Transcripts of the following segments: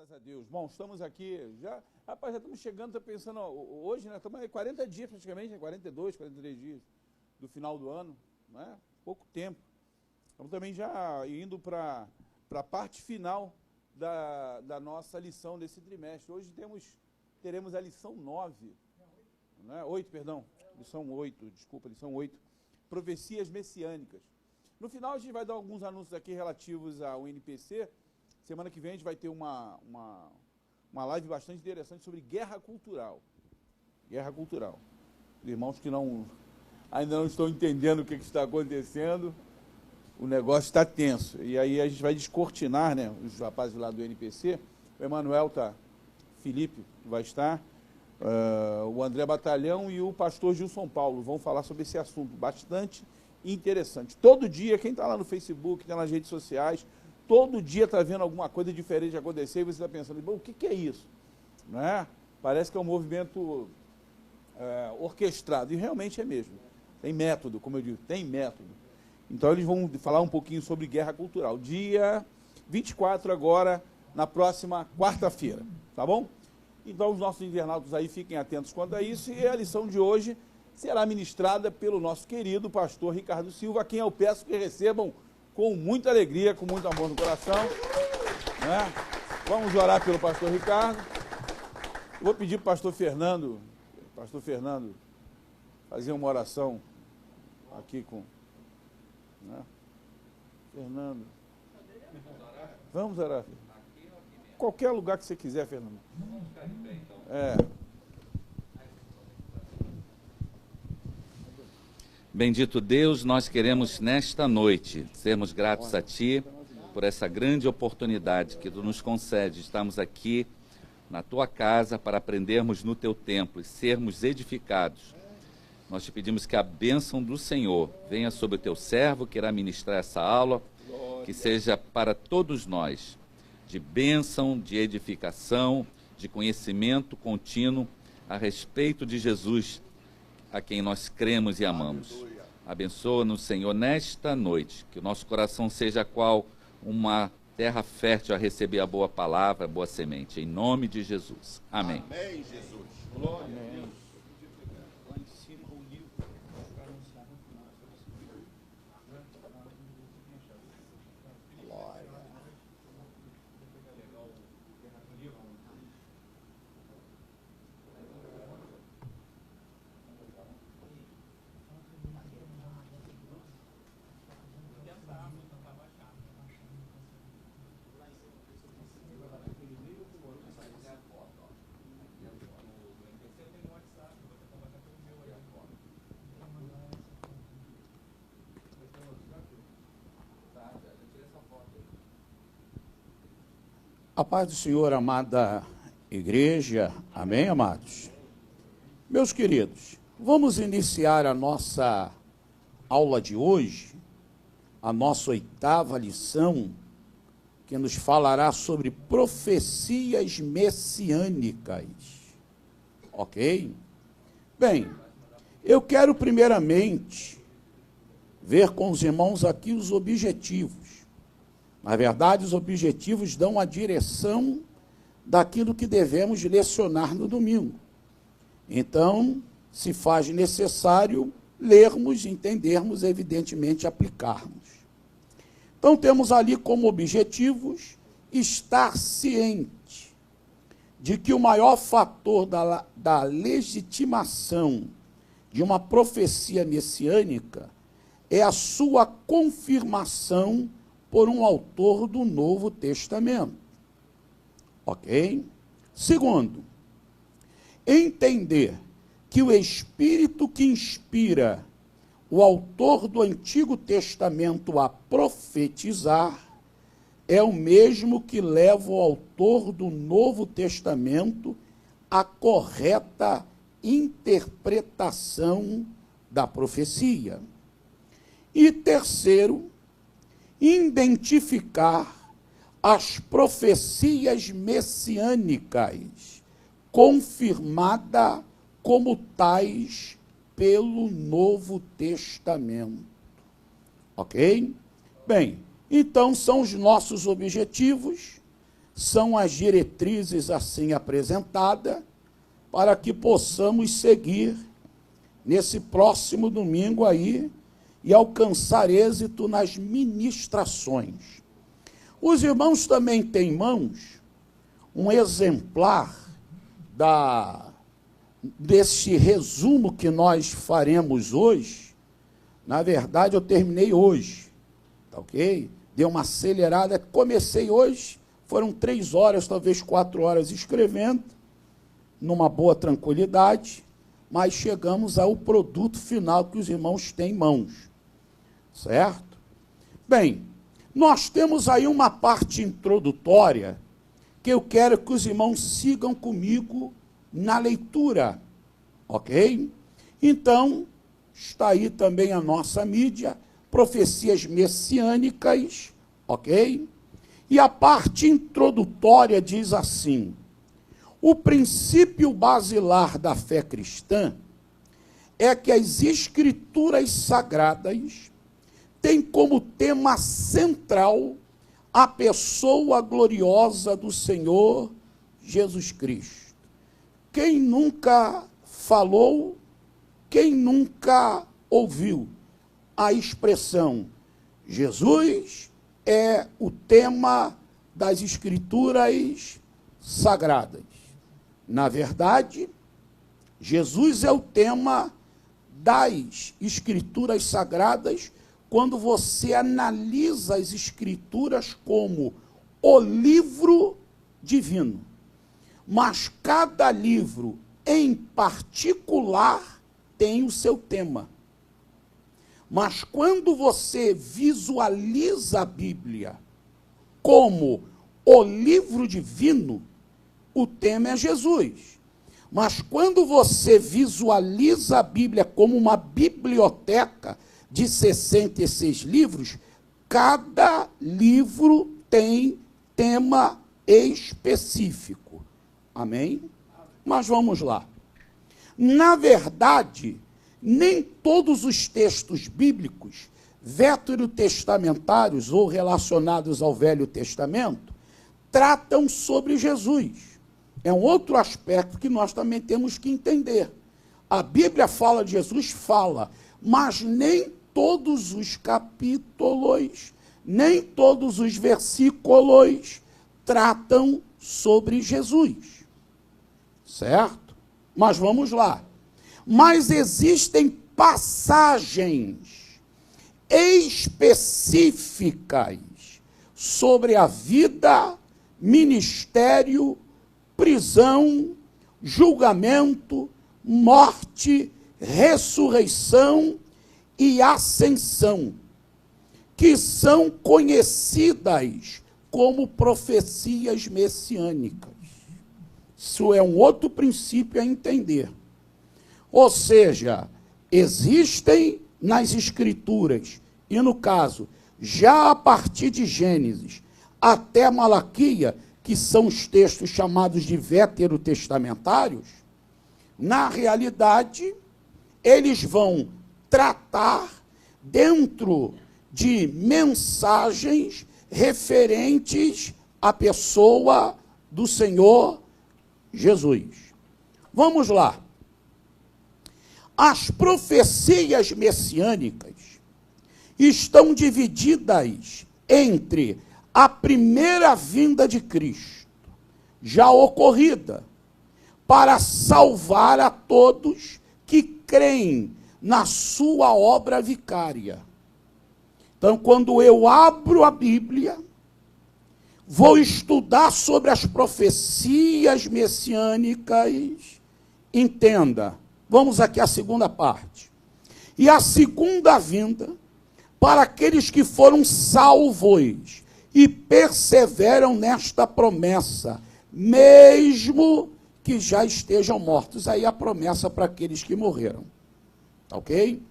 Graças a Deus. Bom, estamos aqui, rapaz, já estamos chegando, está pensando, hoje, né, estamos aí 40 dias praticamente, 42, 43 dias do final do ano, né? Pouco tempo. Estamos também já indo para a parte final da nossa lição desse trimestre. Hoje teremos a lição 9, né? 8, perdão, lição 8, desculpa, lição 8, profecias messiânicas. No final a gente vai dar alguns anúncios aqui relativos ao NPC. Semana que vem a gente vai ter uma live bastante interessante sobre guerra cultural. Guerra cultural. Irmãos que ainda não estão entendendo o que está acontecendo, o negócio está tenso. E aí a gente vai descortinar, né, os rapazes lá do NPC, o Emanuel Felipe vai estar, o André Batalhão e o pastor Gilson Paulo vão falar sobre esse assunto bastante interessante. Todo dia, quem está lá no Facebook, está nas redes sociais, todo dia está vendo alguma coisa diferente acontecer e você está pensando, bom, o que é isso? Né? Parece que é um movimento orquestrado, e realmente é mesmo. Tem método, como eu digo, tem método. Então eles vão falar um pouquinho sobre guerra cultural. Dia 24 agora, na próxima quarta-feira, tá bom? Então os nossos internautas aí fiquem atentos quanto a isso, e a lição de hoje será ministrada pelo nosso querido pastor Ricardo Silva, a quem eu peço que recebam com muita alegria, com muito amor no coração. Né? Vamos orar pelo pastor Ricardo. Eu vou pedir para o pastor Fernando, fazer uma oração aqui com... Né? Fernando. Vamos orar. Qualquer lugar que você quiser, Fernando. Vamos ficar de pé, então. Bendito Deus, nós queremos nesta noite sermos gratos a Ti por essa grande oportunidade que Tu nos concede. Estamos aqui na Tua casa para aprendermos no Teu templo e sermos edificados. Nós te pedimos que a bênção do Senhor venha sobre o Teu servo, que irá ministrar essa aula, que seja para todos nós, de bênção, de edificação, de conhecimento contínuo a respeito de Jesus, a quem nós cremos e amamos. Abençoa-nos, Senhor, nesta noite, que o nosso coração seja qual uma terra fértil a receber a boa palavra, a boa semente. Em nome de Jesus. Amém. Amém, Jesus. Glória. Amém. A paz do Senhor, amada igreja, amém, amados? Meus queridos, vamos iniciar a nossa aula de hoje, a nossa 8ª lição, que nos falará sobre profecias messiânicas, ok? Bem, eu quero primeiramente ver com os irmãos aqui os objetivos. Na verdade, os objetivos dão a direção daquilo que devemos lecionar no domingo. Então, se faz necessário lermos, entendermos, evidentemente, aplicarmos. Então, temos ali como objetivos estar ciente de que o maior fator da legitimação de uma profecia messiânica é a sua confirmação por um autor do Novo Testamento. Ok? Segundo, entender que o Espírito que inspira o autor do Antigo Testamento a profetizar é o mesmo que leva o autor do Novo Testamento à correta interpretação da profecia. E terceiro, identificar as profecias messiânicas, confirmada como tais pelo Novo Testamento. Ok? Bem, então são os nossos objetivos são as diretrizes assim apresentadas para que possamos seguir nesse próximo domingo aí e alcançar êxito nas ministrações. Os irmãos também têm em mãos um exemplar desse resumo que nós faremos hoje. Na verdade, eu terminei hoje, tá ok? Dei uma acelerada, comecei hoje, foram 3 horas, talvez 4 horas escrevendo, numa boa tranquilidade, mas chegamos ao produto final que os irmãos têm em mãos, certo? Bem, nós temos aí uma parte introdutória que eu quero que os irmãos sigam comigo na leitura, ok? Então, está aí também a nossa mídia, profecias messiânicas, ok? E a parte introdutória diz assim: o princípio basilar da fé cristã é que as escrituras sagradas têm como tema central a pessoa gloriosa do Senhor Jesus Cristo. Quem nunca falou, quem nunca ouviu a expressão Jesus é o tema das escrituras sagradas? Na verdade, Jesus é o tema das escrituras sagradas quando você analisa as escrituras como o livro divino. Mas cada livro em particular tem o seu tema. Mas quando você visualiza a Bíblia como o livro divino, o tema é Jesus. Mas quando você visualiza a Bíblia como uma biblioteca de 66 livros, cada livro tem tema específico. Amém? Mas vamos lá. Na verdade, nem todos os textos bíblicos, veterotestamentários ou relacionados ao Velho Testamento, tratam sobre Jesus. É um outro aspecto que nós também temos que entender. A Bíblia fala de Jesus, fala, mas nem todos os capítulos, nem todos os versículos tratam sobre Jesus. Certo? Mas vamos lá. Mas existem passagens específicas sobre a vida, ministério, prisão, julgamento, morte, ressurreição e ascensão, que são conhecidas como profecias messiânicas. Isso é um outro princípio a entender. Ou seja, existem nas Escrituras, e no caso, já a partir de Gênesis até Malaquia, que são os textos chamados de veterotestamentários, na realidade, eles vão tratar dentro de mensagens referentes à pessoa do Senhor Jesus. Vamos lá. As profecias messiânicas estão divididas entre a primeira vinda de Cristo, já ocorrida, para salvar a todos que creem na sua obra vicária. Então, quando eu abro a Bíblia, vou estudar sobre as profecias messiânicas, entenda, vamos aqui à segunda parte. E a segunda vinda, para aqueles que foram salvos e perseveram nesta promessa, mesmo que já estejam mortos. Aí a promessa para aqueles que morreram. Ok?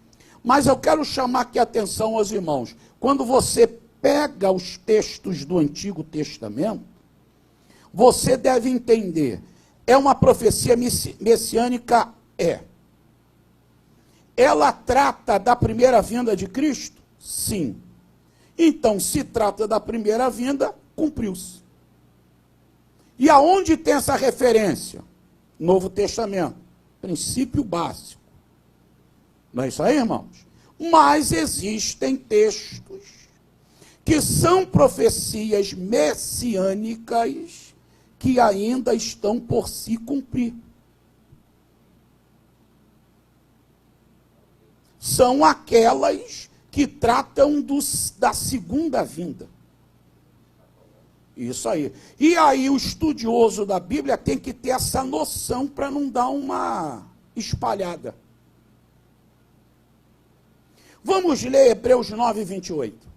Mas eu quero chamar aqui a atenção aos irmãos. Quando você pega os textos do Antigo Testamento, você deve entender. É uma profecia messiânica? É. Ela trata da primeira vinda de Cristo? Sim. Então, se trata da primeira vinda, cumpriu-se. E aonde tem essa referência? Novo Testamento. Princípio básico. Não é isso aí, irmãos? Mas existem textos que são profecias messiânicas que ainda estão por se cumprir. São aquelas que tratam da segunda vinda. Isso aí. E aí o estudioso da Bíblia tem que ter essa noção para não dar uma espalhada. Vamos ler Hebreus 9, 28.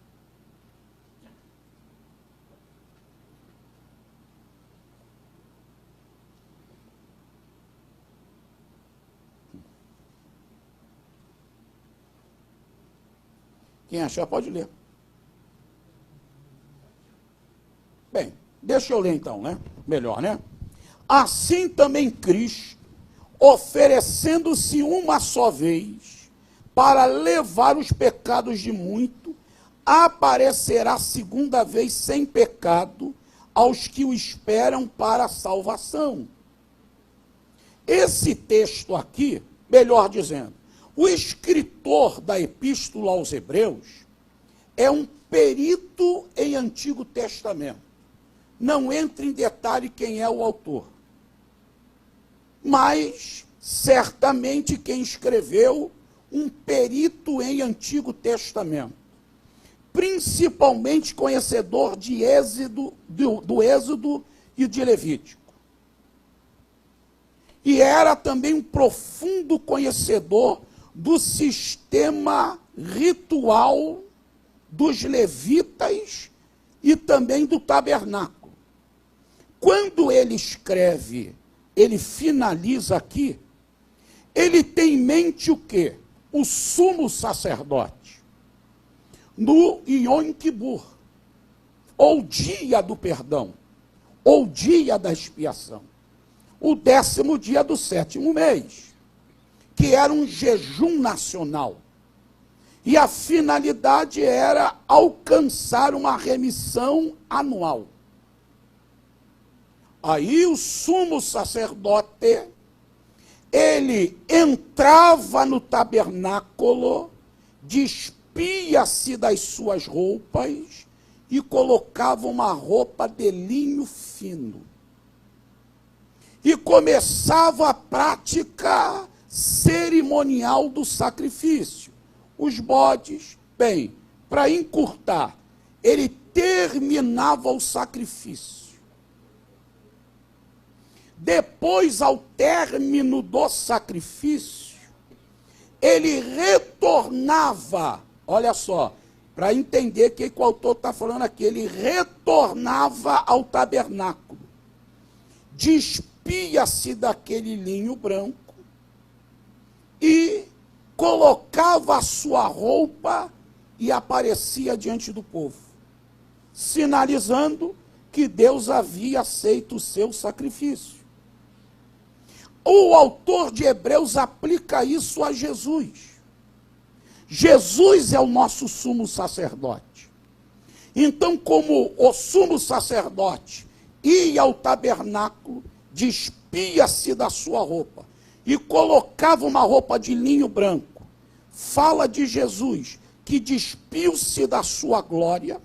Quem achar pode ler. Bem, deixa eu ler então, né? Melhor, né? Assim também Cristo, oferecendo-se uma só vez, para levar os pecados de muito, aparecerá segunda vez sem pecado aos que o esperam para a salvação. Esse texto aqui, melhor dizendo, o escritor da Epístola aos Hebreus é um perito em Antigo Testamento. Não entra em detalhe quem é o autor. Mas, certamente, quem escreveu, um perito em Antigo Testamento. Principalmente conhecedor de Êxodo, do Êxodo e de Levítico. E era também um profundo conhecedor do sistema ritual dos levitas e também do tabernáculo. Quando ele escreve, ele finaliza aqui, ele tem em mente o quê? O sumo sacerdote, no Yom Kippur, ou dia do perdão, ou dia da expiação, o 10º dia do 7º mês, que era um jejum nacional. E a finalidade era alcançar uma remissão anual. Aí o sumo sacerdote, ele entrava no tabernáculo, despia-se das suas roupas e colocava uma roupa de linho fino. E começava a prática cerimonial do sacrifício. Os bodes, bem, para encurtar, ele terminava o sacrifício. Depois, ao término do sacrifício, ele retornava, olha só, para entender o que o autor está falando aqui, ele retornava ao tabernáculo, despia-se daquele linho branco e colocava a sua roupa e aparecia diante do povo, sinalizando que Deus havia aceito o seu sacrifício. O autor de Hebreus aplica isso a Jesus. Jesus é o nosso sumo sacerdote. Então, como o sumo sacerdote ia ao tabernáculo, despia-se da sua roupa e colocava uma roupa de linho branco, fala de Jesus, que despiu-se da sua glória,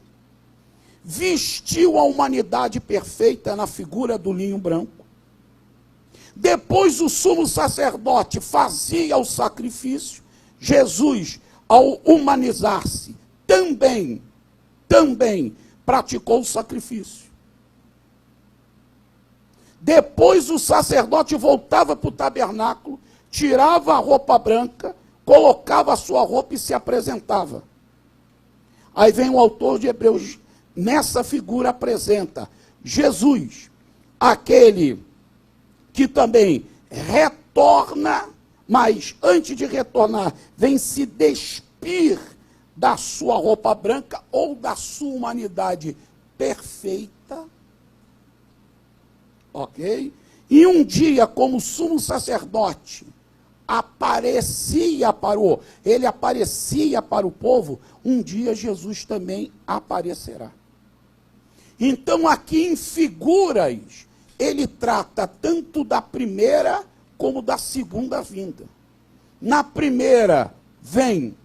vestiu a humanidade perfeita na figura do linho branco. Depois o sumo sacerdote fazia o sacrifício. Jesus, ao humanizar-se, também praticou o sacrifício. Depois o sacerdote voltava para o tabernáculo, tirava a roupa branca, colocava a sua roupa e se apresentava. Aí vem o autor de Hebreus, nessa figura apresenta Jesus, aquele que também retorna, mas antes de retornar, vem se despir da sua roupa branca ou da sua humanidade perfeita. Ok? E um dia, como sumo sacerdote, ele aparecia para o povo, um dia Jesus também aparecerá. Então, aqui em figuras ele trata tanto da primeira como da segunda vinda. Na primeira, vem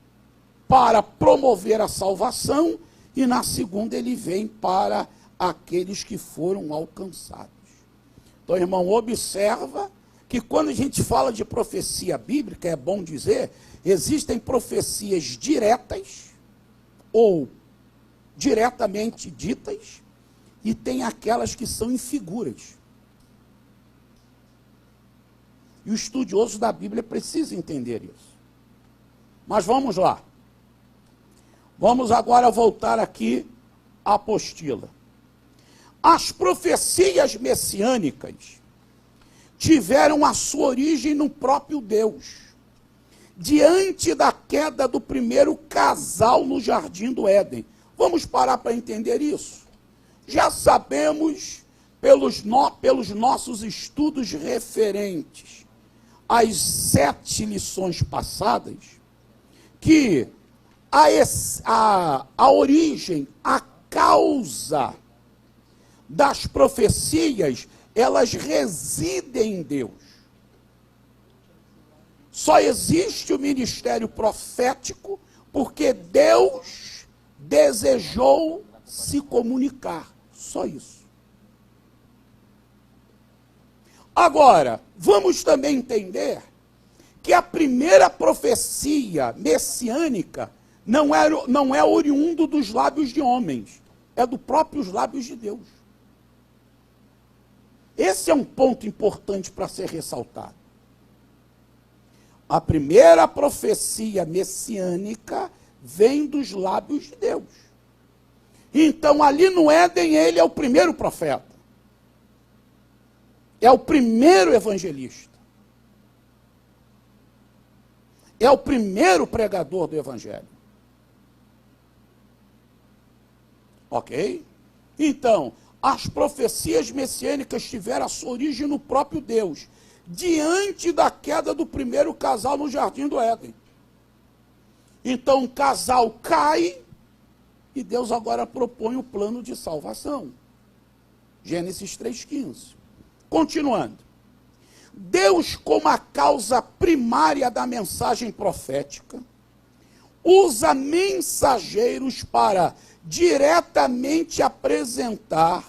para promover a salvação, e na segunda ele vem para aqueles que foram alcançados. Então, irmão, observa que quando a gente fala de profecia bíblica, é bom dizer, existem profecias diretas ou diretamente ditas, e tem aquelas que são em figuras. E o estudioso da Bíblia precisa entender isso. Mas vamos lá. Vamos agora voltar aqui à apostila. As profecias messiânicas tiveram a sua origem no próprio Deus, diante da queda do primeiro casal no Jardim do Éden. Vamos parar para entender isso? Já sabemos, pelos nossos estudos referentes às 7 lições passadas, que a origem, a causa das profecias, elas residem em Deus. Só existe o ministério profético porque Deus desejou se comunicar. Só isso. Agora, vamos também entender que a primeira profecia messiânica não é oriundo dos lábios de homens, é dos próprios lábios de Deus. Esse é um ponto importante para ser ressaltado. A primeira profecia messiânica vem dos lábios de Deus. Então, ali no Éden, ele é o primeiro profeta. É o primeiro evangelista. É o primeiro pregador do evangelho. Ok? Então, as profecias messiânicas tiveram a sua origem no próprio Deus, diante da queda do primeiro casal no Jardim do Éden. Então, o casal cai e Deus agora propõe o plano de salvação. Gênesis 3,15. Continuando. Deus, como a causa primária da mensagem profética, usa mensageiros para diretamente apresentar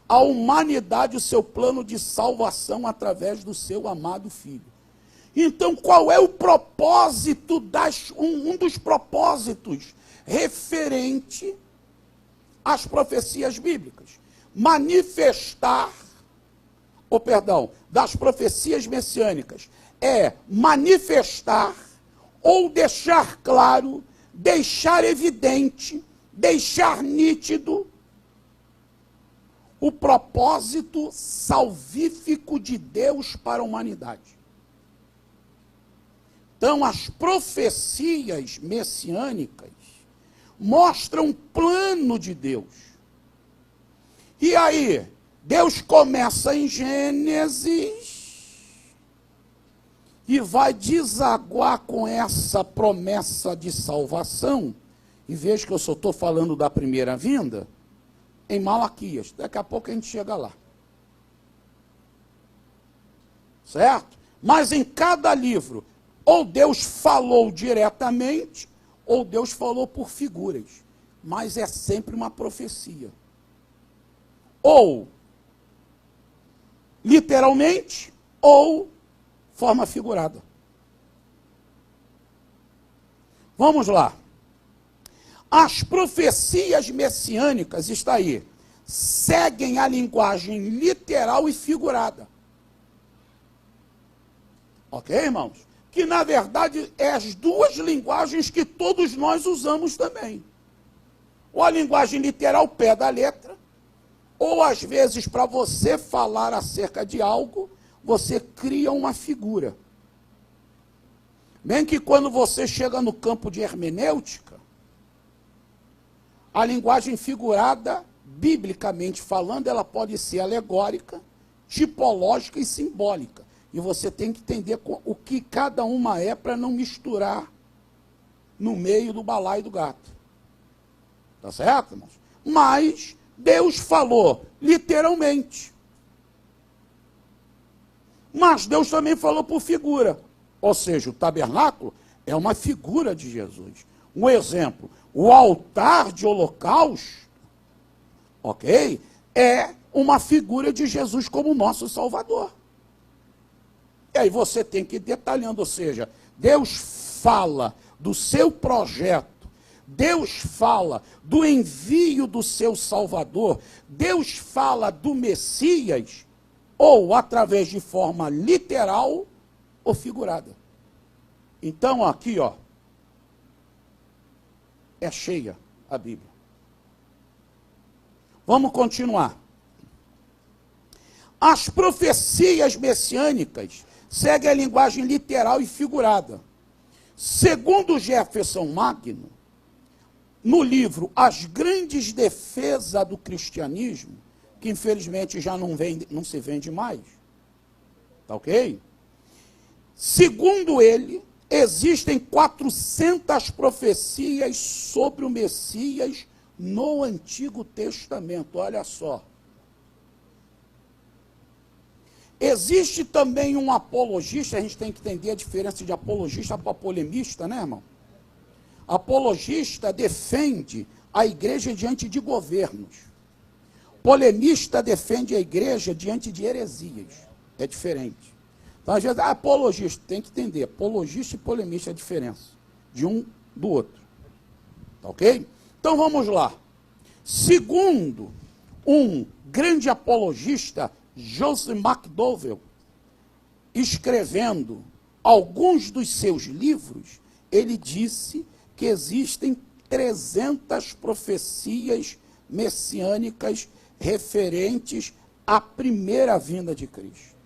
à humanidade o seu plano de salvação através do seu amado Filho. Então, qual é o propósito, um dos propósitos referente às profecias bíblicas? Das profecias messiânicas, é manifestar ou deixar claro, deixar evidente, deixar nítido o propósito salvífico de Deus para a humanidade. Então, as profecias messiânicas mostram um plano de Deus. E aí, Deus começa em Gênesis e vai desaguar com essa promessa de salvação. E veja que eu só estou falando da primeira vinda em Malaquias. Daqui a pouco a gente chega lá. Certo? Mas em cada livro, ou Deus falou diretamente, ou Deus falou por figuras. Mas é sempre uma profecia. Ou literalmente, ou forma figurada. Vamos lá. As profecias messiânicas, está aí, seguem a linguagem literal e figurada. Ok, irmãos? Que, na verdade, é as duas linguagens que todos nós usamos também. Ou a linguagem literal, pé da letra, ou, às vezes, para você falar acerca de algo, você cria uma figura. Bem que quando você chega no campo de hermenêutica, a linguagem figurada, biblicamente falando, ela pode ser alegórica, tipológica e simbólica. E você tem que entender o que cada uma é para não misturar no meio do balaio do gato. Tá certo, irmãos? Mas Deus falou literalmente. Mas Deus também falou por figura. Ou seja, o tabernáculo é uma figura de Jesus. Um exemplo, o altar de holocausto, ok? É uma figura de Jesus como nosso Salvador. E aí você tem que ir detalhando, ou seja, Deus fala do seu projeto, Deus fala do envio do seu Salvador, Deus fala do Messias, ou através de forma literal ou figurada. Então aqui, ó, é cheia a Bíblia. Vamos continuar. As profecias messiânicas seguem a linguagem literal e figurada. Segundo Jefferson Magno, no livro As Grandes Defesas do Cristianismo, que infelizmente já não se vende mais, tá ok? Segundo ele, existem 400 profecias sobre o Messias no Antigo Testamento, olha só. Existe também um apologista, a gente tem que entender a diferença de apologista para polemista, né, irmão? Apologista defende a igreja diante de governos. Polemista defende a igreja diante de heresias. É diferente. Então, às vezes, apologista, tem que entender, apologista e polemista é a diferença de um do outro. Tá ok? Então, vamos lá. Segundo um grande apologista, Joseph McDowell, escrevendo alguns dos seus livros, ele disse que existem 300 profecias messiânicas referentes à primeira vinda de Cristo.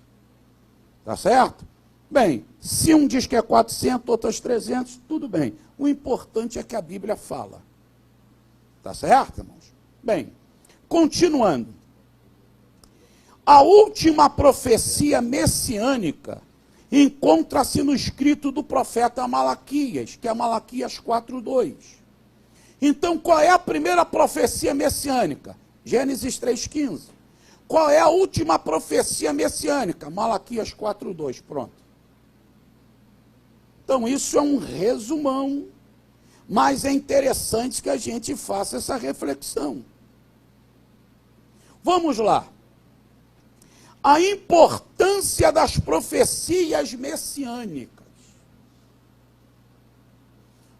Tá certo? Bem, se um diz que é 400, outros 300, tudo bem. O importante é que a Bíblia fala. Tá certo, irmãos? Bem, continuando. A última profecia messiânica encontra-se no escrito do profeta Malaquias, que é Malaquias 4:2. Então, qual é a primeira profecia messiânica? Gênesis 3:15. Qual é a última profecia messiânica? Malaquias 4:2. Pronto. Então, isso é um resumão, mas é interessante que a gente faça essa reflexão. Vamos lá. A importância das profecias messiânicas.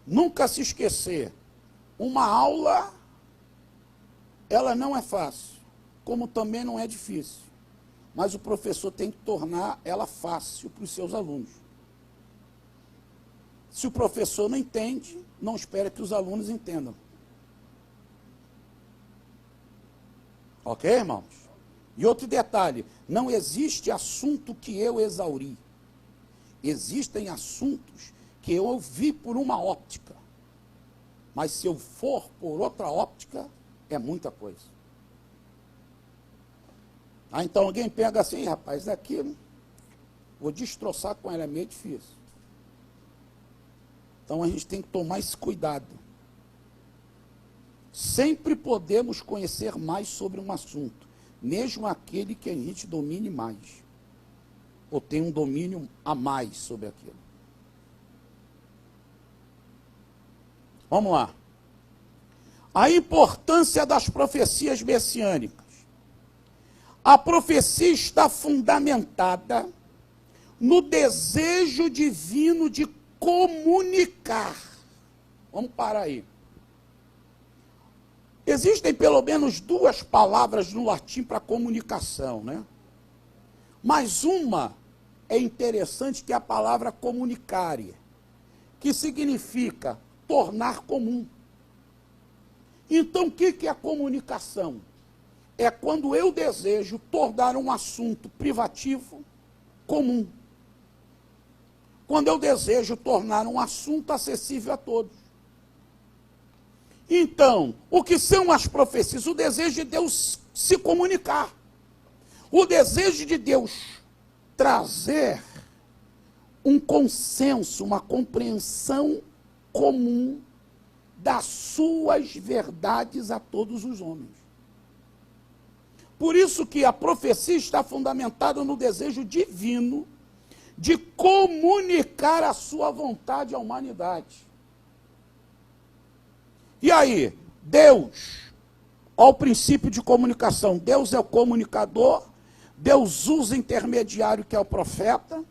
Nunca se esquecer, uma aula, ela não é fácil, como também não é difícil. Mas o professor tem que tornar ela fácil para os seus alunos. Se o professor não entende, não espera que os alunos entendam. Ok, irmãos? E outro detalhe, não existe assunto que eu exauri. Existem assuntos que eu vi por uma óptica. Mas se eu for por outra óptica, é muita coisa. Então alguém pega assim, rapaz, daqui vou destroçar com ela, é meio difícil. Então a gente tem que tomar esse cuidado. Sempre podemos conhecer mais sobre um assunto, mesmo aquele que a gente domine mais, ou tem um domínio a mais sobre aquilo. Vamos lá. A importância das profecias messiânicas. A profecia está fundamentada no desejo divino de comunicar. Vamos parar aí. Existem pelo menos duas palavras no latim para comunicação, né? Mas uma é interessante, que é a palavra comunicare, que significa tornar comum. Então, o que é a comunicação? É quando eu desejo tornar um assunto privativo comum. Quando eu desejo tornar um assunto acessível a todos. Então, o que são as profecias? O desejo de Deus se comunicar. O desejo de Deus trazer um consenso, uma compreensão comum das suas verdades a todos os homens. Por isso que a profecia está fundamentada no desejo divino de comunicar a sua vontade à humanidade. E aí, Deus, ao princípio de comunicação, Deus é o comunicador, Deus usa o intermediário que é o profeta,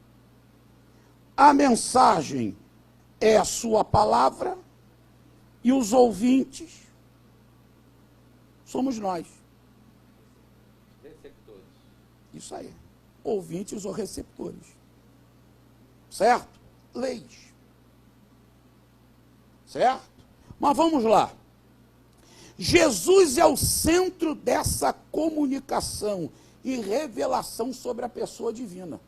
a mensagem é a sua palavra e os ouvintes somos nós. Receptores. Isso aí. Ouvintes ou receptores. Certo? Leis. Certo? Mas vamos lá. Jesus é o centro dessa comunicação e revelação sobre a pessoa divina.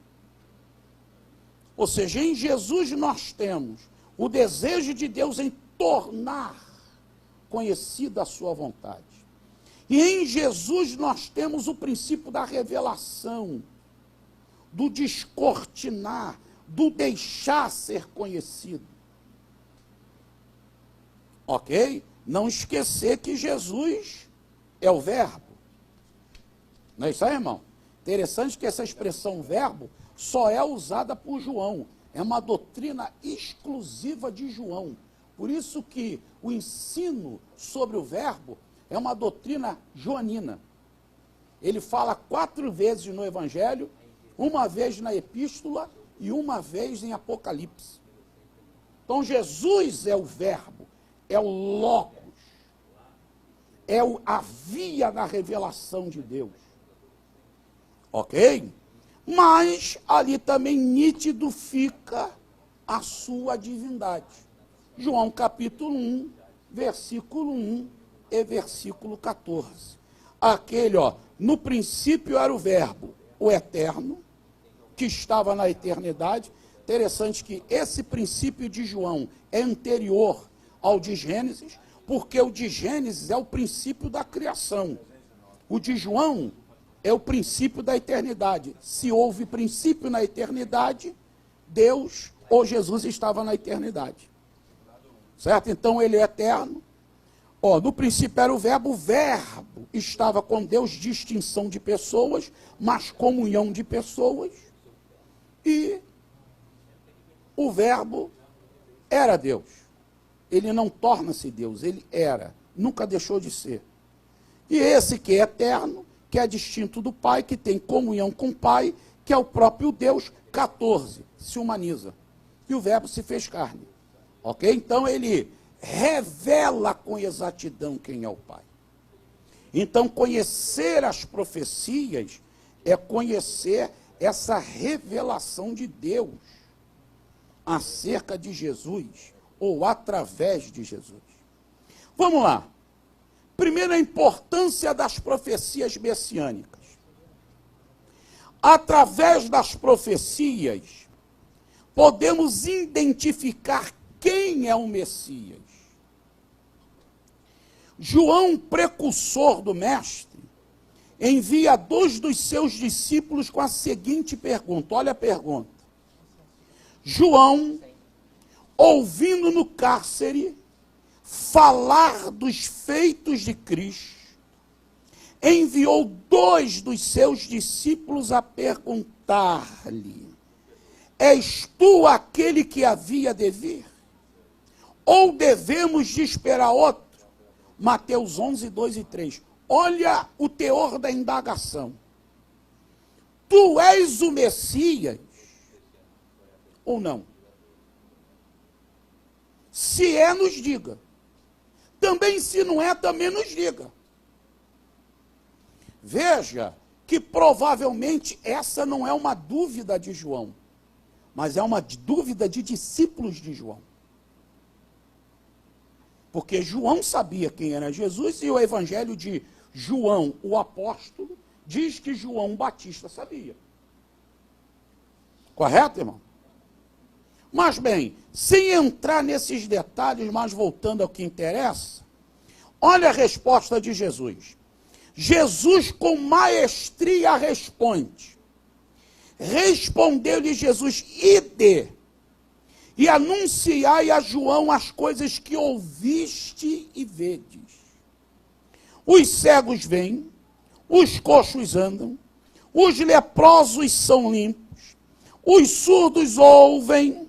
Ou seja, em Jesus nós temos o desejo de Deus em tornar conhecida a sua vontade. E em Jesus nós temos o princípio da revelação, do descortinar, do deixar ser conhecido. Ok? Não esquecer que Jesus é o verbo. Não é isso aí, irmão? Interessante que essa expressão verbo só é usada por João. É uma doutrina exclusiva de João. Por isso que o ensino sobre o verbo é uma doutrina joanina. Ele fala 4 vezes no Evangelho, uma vez na Epístola e uma vez em Apocalipse. Então Jesus é o verbo, é o logos, é a via da revelação de Deus. Ok? Mas ali também nítido fica a sua divindade. João capítulo 1, versículo 1 e versículo 14. Aquele, no princípio era o verbo, o eterno, que estava na eternidade. Interessante que esse princípio de João é anterior ao de Gênesis, porque o de Gênesis é o princípio da criação. O de João é o princípio da eternidade. Se houve princípio na eternidade, Deus ou Jesus estava na eternidade. Certo? Então ele é eterno. No princípio era o verbo estava com Deus, distinção de pessoas, mas comunhão de pessoas. E o verbo era Deus. Ele não torna-se Deus, ele era, nunca deixou de ser. E esse que é eterno, que é distinto do Pai, que tem comunhão com o Pai, que é o próprio Deus, 14, se humaniza. E o verbo se fez carne. Ok? Então ele revela com exatidão quem é o Pai. Então conhecer as profecias é conhecer essa revelação de Deus acerca de Jesus, ou através de Jesus. Vamos lá. Primeiro, a importância das profecias messiânicas. Através das profecias, podemos identificar quem é o Messias. João, precursor do Mestre, envia 2 dos seus discípulos com a seguinte pergunta. Olha a pergunta. João, ouvindo no cárcere falar dos feitos de Cristo, enviou 2 dos seus discípulos a perguntar-lhe: és tu aquele que havia de vir? Ou devemos de esperar outro? Mateus 11, 2 e 3. Olha o teor da indagação. Tu és o Messias ou não? Se é, nos diga. Também, se não é, também nos diga. Veja que provavelmente essa não é uma dúvida de João, mas é uma dúvida de discípulos de João. Porque João sabia quem era Jesus e o evangelho de João, o apóstolo, diz que João Batista sabia. Correto, irmão? Mas bem, sem entrar nesses detalhes, mas voltando ao que interessa, olha a resposta de Jesus. Jesus com maestria responde. Respondeu-lhe Jesus: ide e anunciai a João as coisas que ouviste e vedes. Os cegos vêm, os coxos andam, os leprosos são limpos, os surdos ouvem,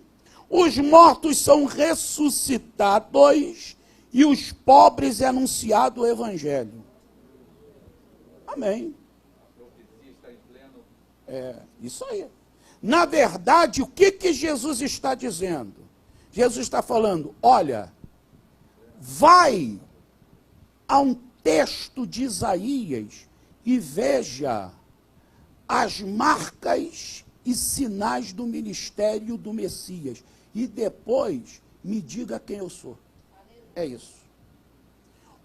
os mortos são ressuscitados e os pobres é anunciado o evangelho. Amém. É, isso aí. Na verdade, o que Jesus está dizendo? Jesus está falando, olha, vai a um texto de Isaías e veja as marcas e sinais do ministério do Messias. E depois me diga quem eu sou. É isso.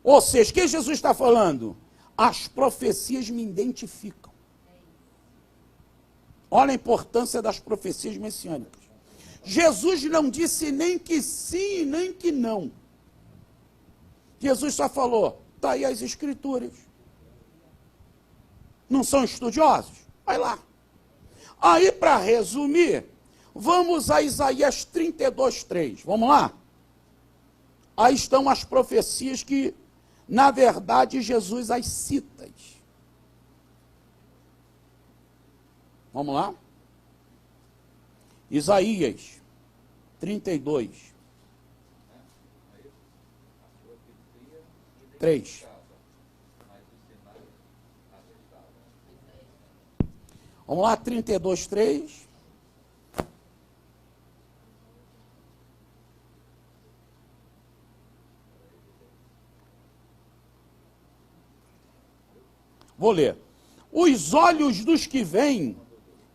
Ou seja, o que Jesus está falando? As profecias me identificam. Olha a importância das profecias messiânicas. Jesus não disse nem que sim, nem que não. Jesus só falou, está aí as escrituras. Não são estudiosos? Vai lá. Aí, para resumir, vamos a Isaías 32:3. Vamos lá? Aí estão as profecias que, na verdade, Jesus as cita. Vamos lá? Isaías 32. 3. Vamos lá, 32:3. Vou ler. Os olhos dos que veem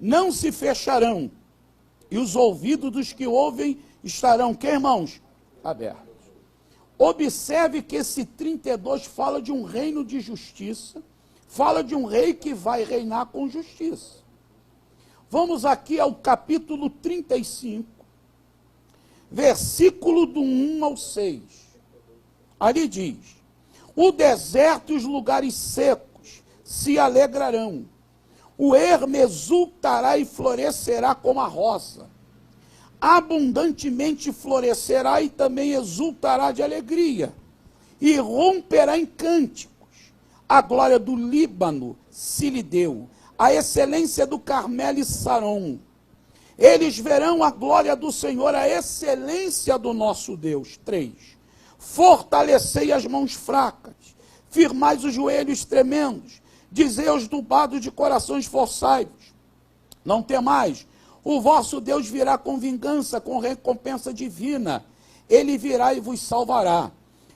não se fecharão, e os ouvidos dos que ouvem estarão, que irmãos? Abertos. Observe que esse 32 fala de um reino de justiça, fala de um rei que vai reinar com justiça. Vamos aqui ao capítulo 35, versículo do 1 ao 6. Ali diz, o deserto e os lugares secos se alegrarão, o ermo exultará e florescerá como a rosa. Abundantemente florescerá e também exultará de alegria. E romperá em cânticos. A glória do Líbano se lhe deu. A excelência do Carmelo e Saron. Eles verão a glória do Senhor, a excelência do nosso Deus. 3. Fortalecei as mãos fracas. Firmai os joelhos tremendos. Dizei aos turbados de corações forçai-vos, não temais, o vosso Deus virá com vingança, com recompensa divina, ele virá e vos salvará.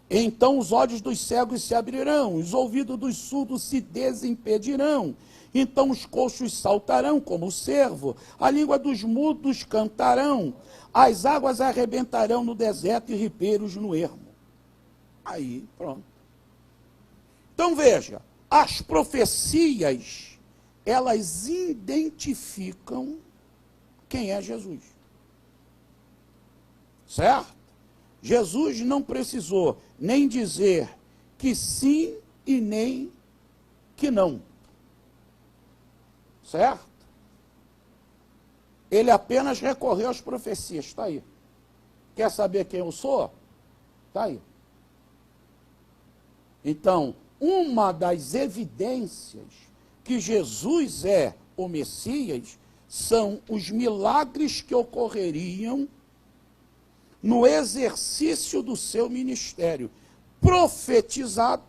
Então os olhos dos cegos se abrirão, os ouvidos dos surdos se desimpedirão, então os coxos saltarão como o cervo, a língua dos mudos cantarão, as águas arrebentarão no deserto e ribeiros no ermo. Aí, pronto. Então veja, as profecias, elas identificam quem é Jesus. Certo? Jesus não precisou nem dizer que sim e nem que não. Certo? Ele apenas recorreu às profecias. Está aí. Quer saber quem eu sou? Está aí. Então, uma das evidências que Jesus é o Messias são os milagres que ocorreriam no exercício do seu ministério, profetizado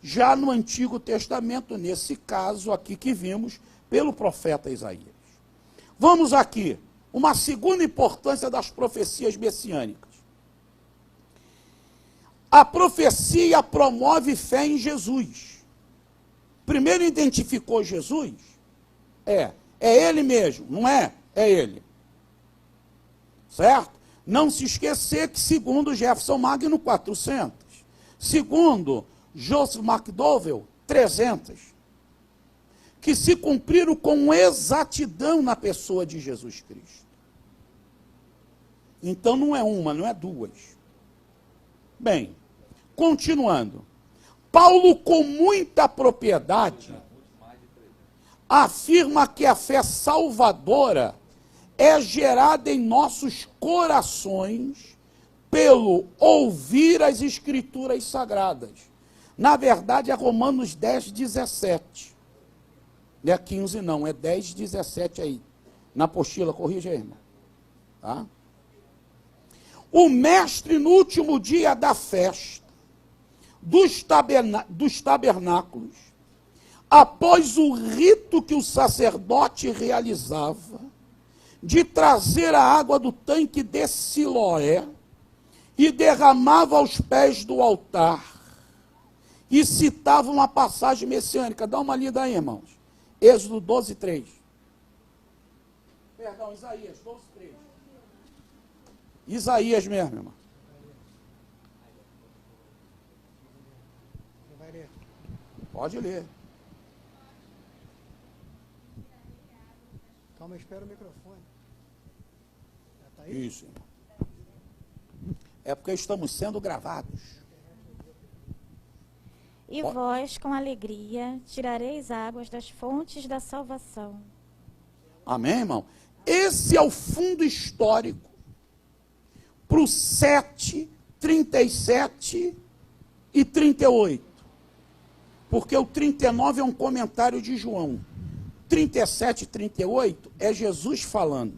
já no Antigo Testamento, nesse caso aqui que vimos pelo profeta Isaías. Vamos aqui, uma segunda importância das profecias messiânicas. A profecia promove fé em Jesus. Primeiro identificou Jesus? É ele mesmo, não é? É ele. Certo? Não se esquecer que, segundo Jefferson Magno, 400. Segundo Joseph McDowell, 300. Que se cumpriram com exatidão na pessoa de Jesus Cristo. Então não é uma, não é duas. Bem, continuando. Paulo, com muita propriedade, afirma que a fé salvadora é gerada em nossos corações pelo ouvir as Escrituras Sagradas. Na verdade, é Romanos 10, 17. Não é 15, não, é 10, 17 aí. Na apostila, corrija aí, irmão. Tá? O mestre, no último dia da festa, dos tabernáculos, após o rito que o sacerdote realizava, de trazer a água do tanque de Siloé, e derramava aos pés do altar, e citava uma passagem messiânica. Dá uma lida aí, irmãos. Êxodo 12, 3. Perdão, Isaías 12, 3. Isaías mesmo, irmão. Vai ler. Pode ler. Calma, espera o microfone. Já tá aí? Isso, irmão. É porque estamos sendo gravados. E vós, com alegria, tirareis águas das fontes da salvação. Amém, irmão? Esse é o fundo histórico para o 7, 37 e 38. Porque o 39 é um comentário de João. 37 e 38 é Jesus falando.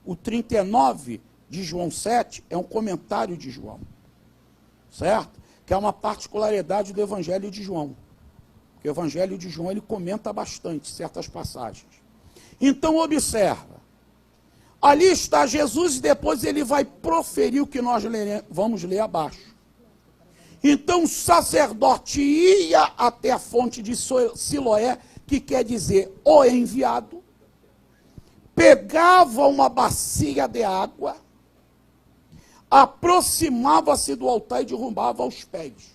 O 39 de João 7 é um comentário de João. Certo? Que é uma particularidade do Evangelho de João. Porque o Evangelho de João ele comenta bastante certas passagens. Então observa. Ali está Jesus e depois ele vai proferir o que nós vamos ler abaixo. Então o sacerdote ia até a fonte de Siloé, que quer dizer o enviado, pegava uma bacia de água, aproximava-se do altar e derrubava aos pés,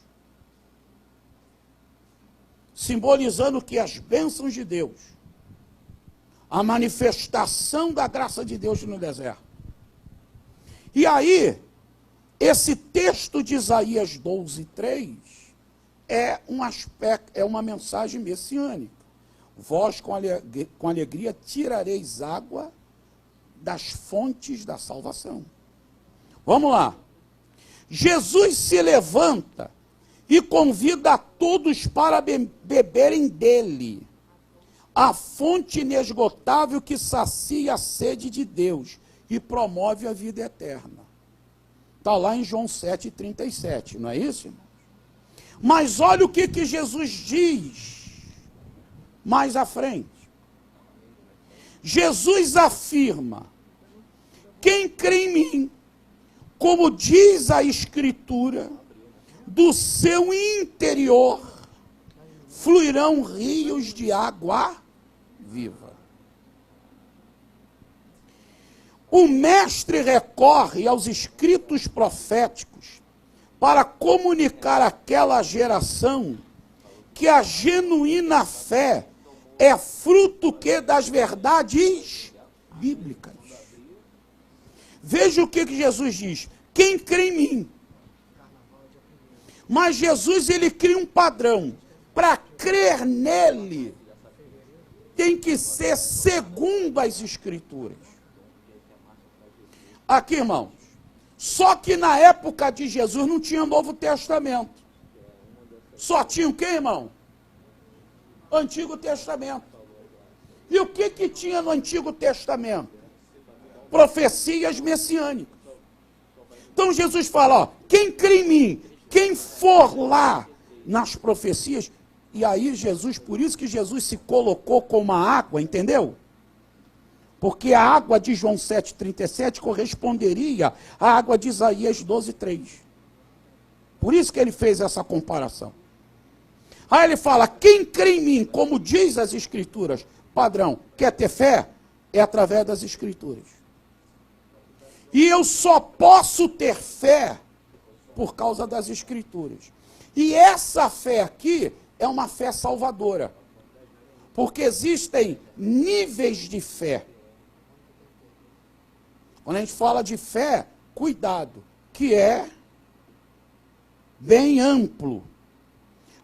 simbolizando que as bênçãos de Deus, a manifestação da graça de Deus no deserto. E aí, esse texto de Isaías 12, 3 é um aspecto, é uma mensagem messiânica. Vós com alegria tirareis água das fontes da salvação. Vamos lá. Jesus se levanta e convida a todos para beberem dele, a fonte inesgotável que sacia a sede de Deus e promove a vida eterna. Está lá em João 7,37, não é isso, irmão? Mas olha o que Jesus diz mais à frente. Jesus afirma: quem crê em mim, como diz a Escritura, do seu interior fluirão rios de água viva. O mestre recorre aos escritos proféticos para comunicar àquela geração que a genuína fé é fruto que das verdades bíblicas. Veja o que Jesus diz: quem crê em mim. Mas Jesus ele cria um padrão. Para crer nele, tem que ser segundo as Escrituras. Aqui, irmãos, só que na época de Jesus não tinha Novo Testamento. Só tinha o quê, irmão? Antigo Testamento. E o que tinha no Antigo Testamento? Profecias messiânicas. Então Jesus fala, ó, quem crê em mim, quem for lá nas profecias, e aí Jesus, por isso que Jesus se colocou como a água, entendeu? Porque a água de João 7,37 corresponderia à água de Isaías 12,3. Por isso que ele fez essa comparação. Aí ele fala, quem crê em mim, como diz as Escrituras, padrão, quer ter fé? É através das Escrituras. E eu só posso ter fé por causa das Escrituras. E essa fé aqui é uma fé salvadora. Porque existem níveis de fé. Quando a gente fala de fé, cuidado, que é bem amplo.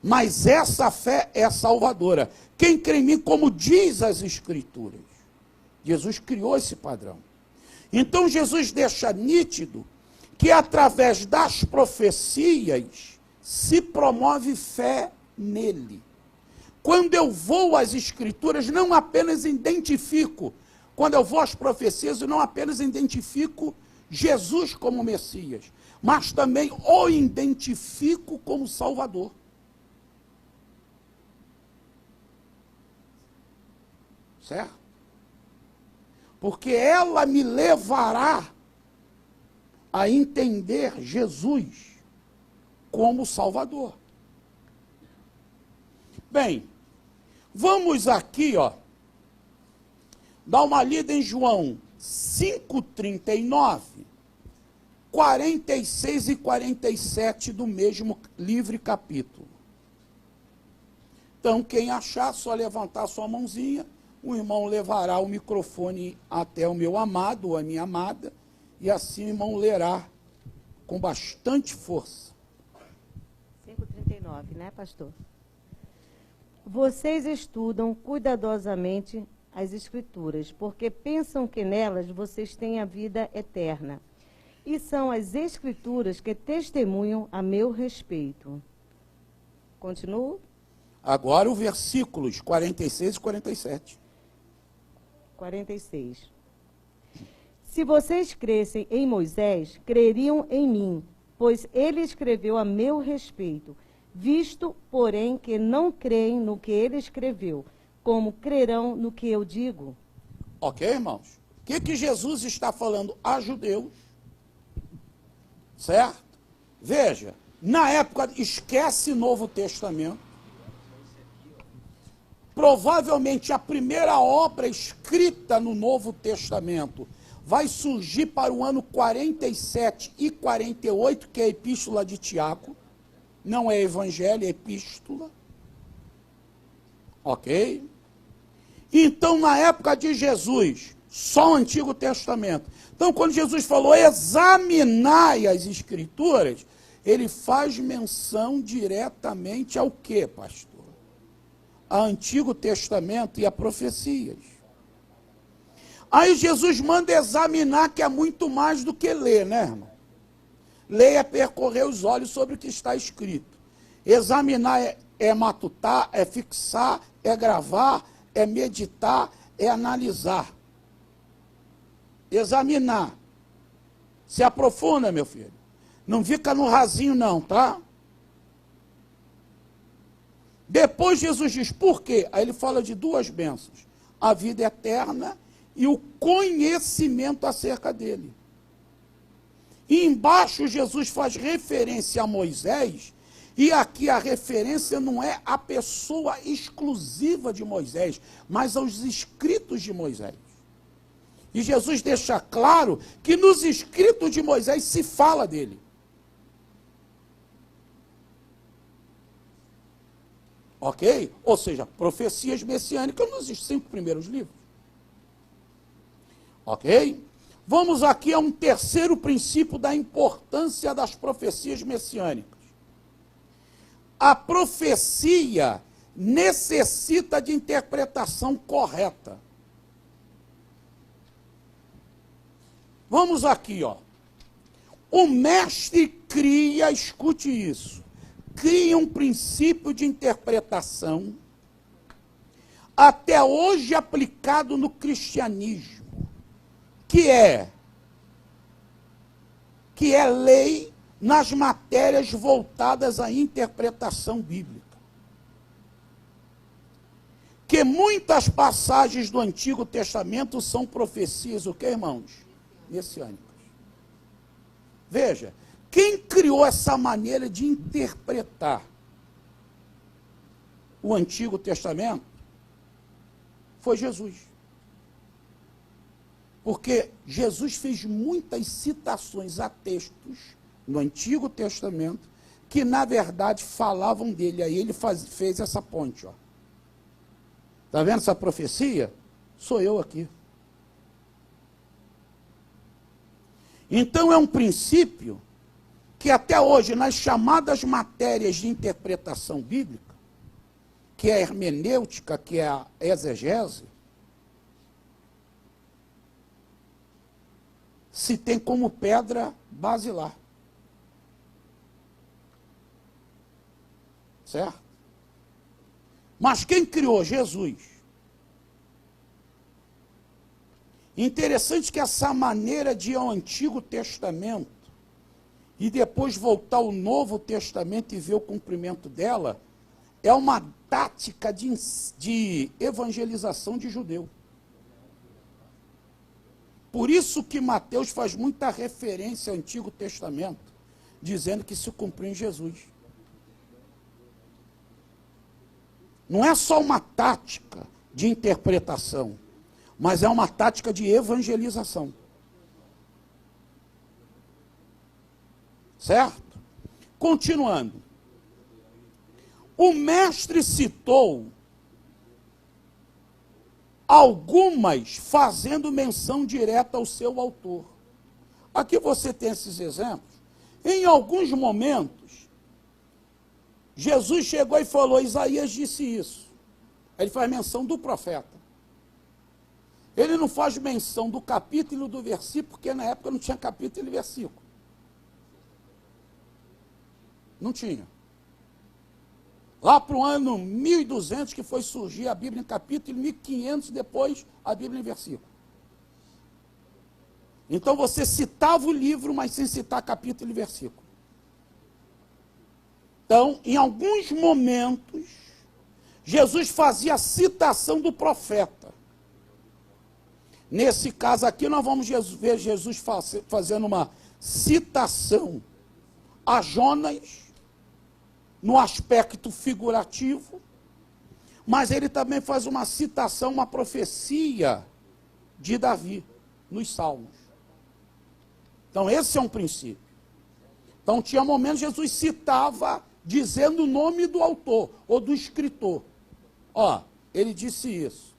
Mas essa fé é salvadora. Quem crê em mim, como diz as Escrituras. Jesus criou esse padrão. Então Jesus deixa nítido que através das profecias se promove fé nele. Quando eu vou às Escrituras, não apenas identifico, quando eu vou às profecias, eu não apenas identifico Jesus como Messias, mas também o identifico como Salvador. Certo? Porque ela me levará a entender Jesus como Salvador. Bem, vamos aqui, dar uma lida em João 5,39, 46 e 47 do mesmo livro e capítulo. Então, quem achar, só levantar sua mãozinha, o irmão levará o microfone até o meu amado ou a minha amada, e assim o irmão lerá com bastante força. 5,39, né, pastor? Vocês estudam cuidadosamente as Escrituras, porque pensam que nelas vocês têm a vida eterna. E são as Escrituras que testemunham a meu respeito. Continuo? Agora o versículos 46 e 47. 46. Se vocês crescem em Moisés, creriam em mim, pois ele escreveu a meu respeito. Visto, porém, que não creem no que ele escreveu, como crerão no que eu digo? Ok, irmãos? O que Jesus está falando a judeus? Certo? Veja, na época, esquece Novo Testamento. Provavelmente a primeira obra escrita no Novo Testamento vai surgir para o ano 47 e 48, que é a Epístola de Tiago. Não é evangelho, é epístola. Ok? Então, na época de Jesus, só o Antigo Testamento. Então, quando Jesus falou, examinai as Escrituras, ele faz menção diretamente ao quê, pastor? Ao Antigo Testamento e a profecias. Aí Jesus manda examinar, que é muito mais do que ler, né, irmão? Ler é percorrer os olhos sobre o que está escrito. Examinar é matutar, é fixar, é gravar, é meditar, é analisar. Examinar. Se aprofunda, meu filho. Não fica no rasinho, não, tá? Depois Jesus diz, por quê? Aí ele fala de duas bênçãos. A vida eterna e o conhecimento acerca dele. E embaixo Jesus faz referência a Moisés, e aqui a referência não é a pessoa exclusiva de Moisés, mas aos escritos de Moisés. E Jesus deixa claro que nos escritos de Moisés se fala dele. Ok? Ou seja, profecias messiânicas nos 5 primeiros livros. Ok? Vamos aqui a um terceiro princípio da importância das profecias messiânicas. A profecia necessita de interpretação correta. Vamos aqui, O mestre cria, escute isso, cria um princípio de interpretação até hoje aplicado no cristianismo, que é lei nas matérias voltadas à interpretação bíblica. Que muitas passagens do Antigo Testamento são profecias, o que, irmãos? Messiânicas. Veja, quem criou essa maneira de interpretar o Antigo Testamento foi Jesus. Porque Jesus fez muitas citações a textos no Antigo Testamento que, na verdade, falavam dele. Aí ele fez essa ponte. Está vendo essa profecia? Sou eu aqui. Então, é um princípio que até hoje, nas chamadas matérias de interpretação bíblica, que é a hermenêutica, que é a exegese, se tem como pedra basilar. Certo? Mas quem criou? Jesus. Interessante que essa maneira de ir ao Antigo Testamento e depois voltar ao Novo Testamento e ver o cumprimento dela, é uma tática de evangelização de judeu. Por isso que Mateus faz muita referência ao Antigo Testamento, dizendo que se cumpriu em Jesus. Não é só uma tática de interpretação, mas é uma tática de evangelização. Certo? Continuando. O mestre citou algumas fazendo menção direta ao seu autor. Aqui você tem esses exemplos. Em alguns momentos, Jesus chegou e falou, Isaías disse isso. Ele faz menção do profeta. Ele não faz menção do capítulo e do versículo, porque na época não tinha capítulo e versículo. Não tinha. Lá para o ano 1200 que foi surgir a Bíblia em capítulo, e 1500 depois a Bíblia em versículo. Então você citava o livro, mas sem citar capítulo e versículo. Então, em alguns momentos, Jesus fazia a citação do profeta. Nesse caso aqui, nós vamos ver Jesus fazendo uma citação a Jonas, no aspecto figurativo, mas ele também faz uma citação, uma profecia de Davi, nos Salmos. Então, esse é um princípio. Então, tinha momentos que Jesus citava, dizendo o nome do autor, ou do escritor. Ó, ele disse isso,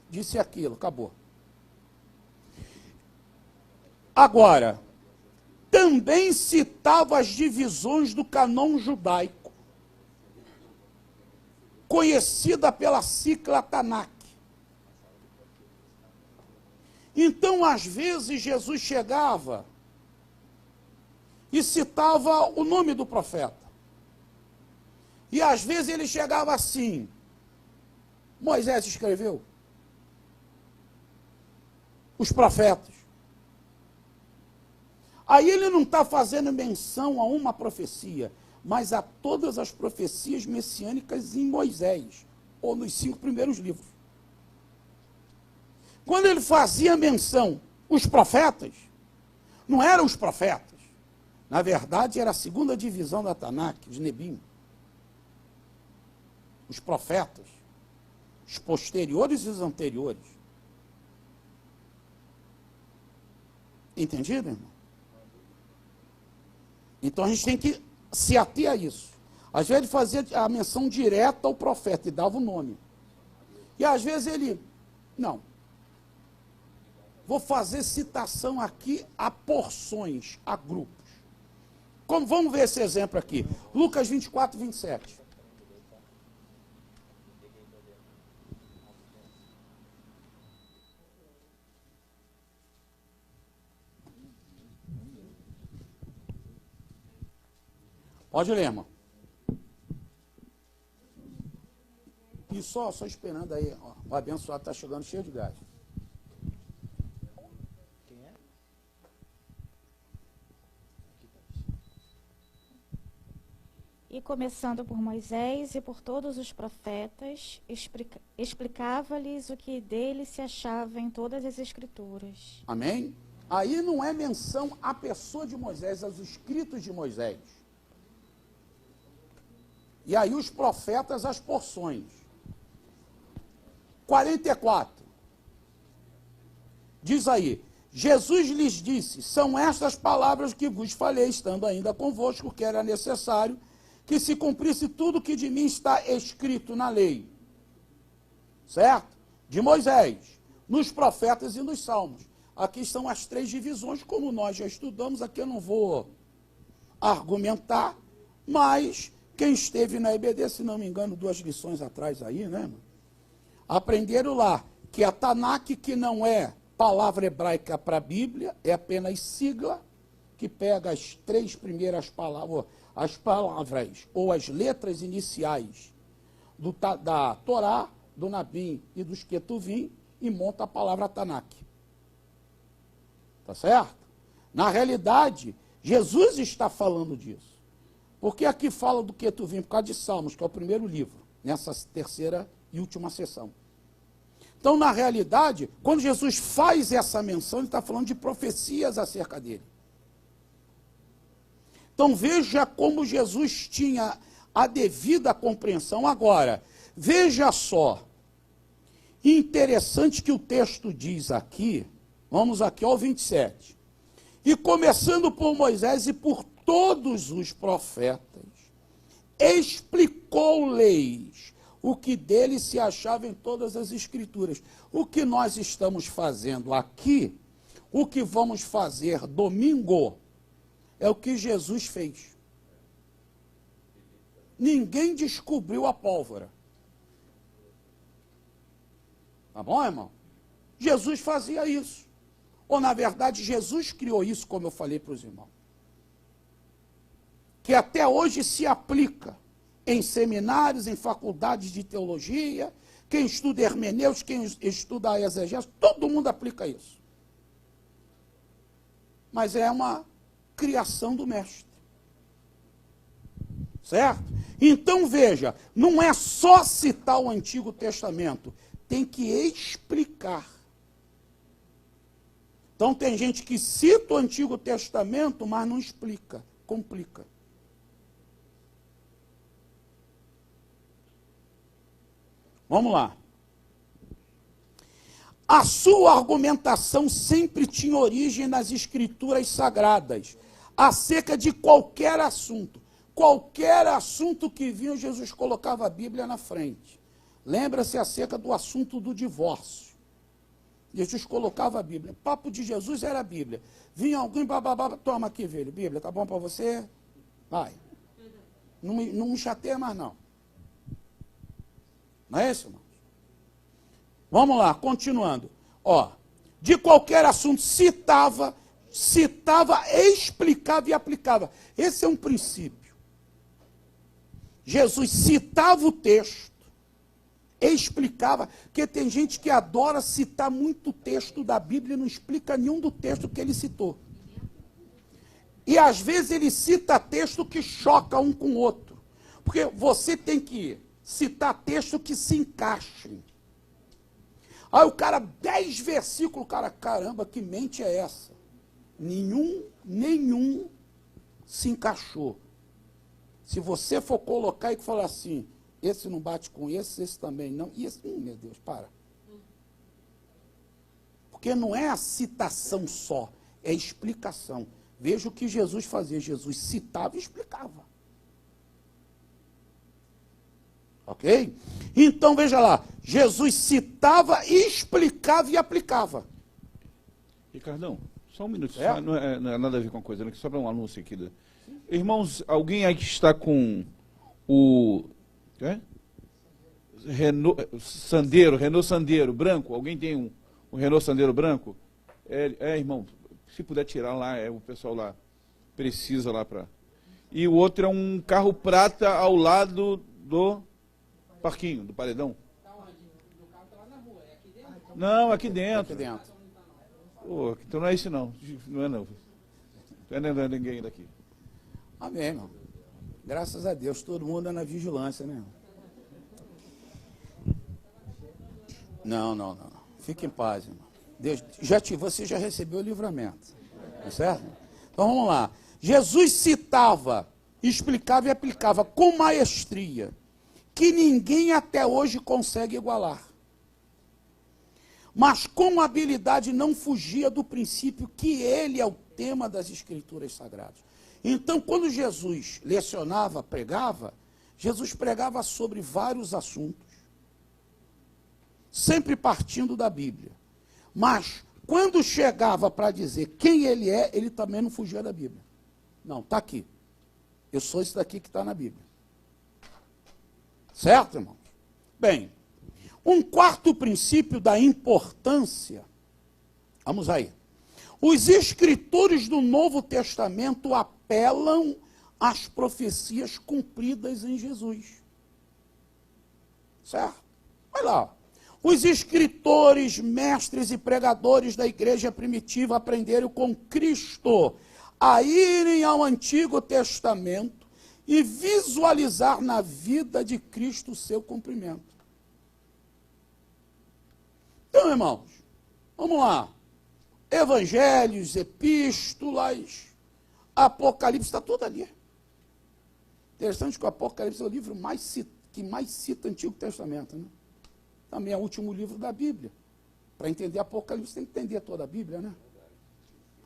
disse aquilo, acabou. Agora, também citava as divisões do cânon judaico, conhecida pela cicla Tanakh. Então, às vezes, Jesus chegava e citava o nome do profeta. E às vezes ele chegava assim, Moisés escreveu, os profetas. Aí ele não está fazendo menção a uma profecia, mas a todas as profecias messiânicas em Moisés, ou nos 5 primeiros livros. Quando ele fazia menção, os profetas, não eram os profetas, na verdade era a segunda divisão da Tanakh, de Nebim. Os profetas, os posteriores e os anteriores. Entendido, irmão? Então a gente tem que se ater a isso. Às vezes ele fazia a menção direta ao profeta e dava o nome. E às vezes ele, não. Vou fazer citação aqui a porções, a grupos. Como, vamos ver esse exemplo aqui. Lucas 24, 27. Pode ler, irmão. E só esperando aí, ó, o abençoado está chegando cheio de gás. Quem é? E começando por Moisés e por todos os profetas, explicava-lhes o que dele se achava em todas as escrituras. Amém? Aí não é menção à pessoa de Moisés, aos escritos de Moisés. E aí os profetas, as porções. 44. Diz aí, Jesus lhes disse, são estas palavras que vos falei, estando ainda convosco, que era necessário que se cumprisse tudo que de mim está escrito na lei. Certo? De Moisés, nos profetas e nos salmos. Aqui estão as 3 divisões, como nós já estudamos, aqui eu não vou argumentar, mas quem esteve na EBD, se não me engano, 2 lições atrás aí, né, irmão? Aprenderam lá que a Tanakh, que não é palavra hebraica para a Bíblia, é apenas sigla, que pega as 3 primeiras palavras, as palavras ou as letras iniciais da Torá, do Nabim e dos Ketuvim e monta a palavra Tanakh. Tá certo? Na realidade, Jesus está falando disso. Porque aqui fala do Ketuvim por causa de Salmos, que é o primeiro livro, nessa terceira e última sessão. Então, na realidade, quando Jesus faz essa menção, ele está falando de profecias acerca dele. Então, veja como Jesus tinha a devida compreensão. Agora, veja só, interessante que o texto diz aqui, vamos aqui ao 27. E começando por Moisés e por todos os profetas, explicou-lhes o que dele se achava em todas as escrituras. O que nós estamos fazendo aqui, o que vamos fazer domingo, é o que Jesus fez. Ninguém descobriu a pólvora. Tá bom, irmão? Jesus fazia isso. Ou, na verdade, Jesus criou isso, como eu falei para os irmãos. Que até hoje se aplica em seminários, em faculdades de teologia, quem estuda hermenêutica, quem estuda a exegese, todo mundo aplica isso. Mas é uma criação do mestre. Certo? Então, veja, não é só citar o Antigo Testamento, tem que explicar. Então, tem gente que cita o Antigo Testamento, mas não explica, complica. Vamos lá. A sua argumentação sempre tinha origem nas Escrituras Sagradas, acerca de qualquer assunto. Qualquer assunto que vinha, Jesus colocava a Bíblia na frente. Lembra-se acerca do assunto do divórcio. Jesus colocava a Bíblia. O papo de Jesus era a Bíblia. Vinha alguém, bababá, toma aqui, velho, Bíblia, tá bom para você? Vai. Não me chateia mais, não. Não é isso, irmão? Vamos lá, continuando. Ó, de qualquer assunto, citava, explicava e aplicava. Esse é um princípio. Jesus citava o texto, explicava, porque tem gente que adora citar muito texto da Bíblia e não explica nenhum do texto que ele citou. E às vezes ele cita texto que choca um com o outro. Porque você tem que citar texto que se encaixem. Aí o cara, 10 versículos, cara, caramba, que mente é essa? Nenhum se encaixou. Se você for colocar e falar assim, esse não bate com esse também não, e esse, meu Deus, para. Porque não é a citação só, é a explicação. Veja o que Jesus fazia, Jesus citava e explicava. Ok? Então, veja lá, Jesus citava, explicava e aplicava. Ricardão, só um minuto, só, não é nada a ver com a coisa, né? Só para um anúncio aqui. Irmãos, alguém aí que está com o Renault Sandero branco, alguém tem um Renault Sandero branco? Irmão, se puder tirar lá, o pessoal lá precisa lá para... E o outro é um carro prata ao lado do parquinho, do paredão. Não, aqui dentro. Aqui dentro. Oh, então não é esse não. Não é não. Não é ninguém daqui. Amém, irmão. Graças a Deus, todo mundo é na vigilância, né? Não. Fique em paz, irmão. Deus, você já recebeu o livramento. Tá certo? Então vamos lá. Jesus citava, explicava e aplicava com maestria, que ninguém até hoje consegue igualar. Mas com habilidade não fugia do princípio que ele é o tema das Escrituras Sagradas. Então, quando Jesus lecionava, pregava, Jesus pregava sobre vários assuntos, sempre partindo da Bíblia. Mas, quando chegava para dizer quem ele é, ele também não fugia da Bíblia. Não, está aqui. Eu sou esse daqui que está na Bíblia. Certo, irmãos? Bem, um quarto princípio da importância, vamos aí. Os escritores do Novo Testamento apelam as profecias cumpridas em Jesus. Certo? Vai lá. Os escritores, mestres e pregadores da igreja primitiva aprenderam com Cristo a irem ao Antigo Testamento e visualizar na vida de Cristo o seu cumprimento. Então, irmãos, vamos lá. Evangelhos, epístolas, Apocalipse, está tudo ali. Interessante que o Apocalipse é o livro que mais cita o Antigo Testamento, né? Também é o último livro da Bíblia. Para entender Apocalipse, tem que entender toda a Bíblia, né?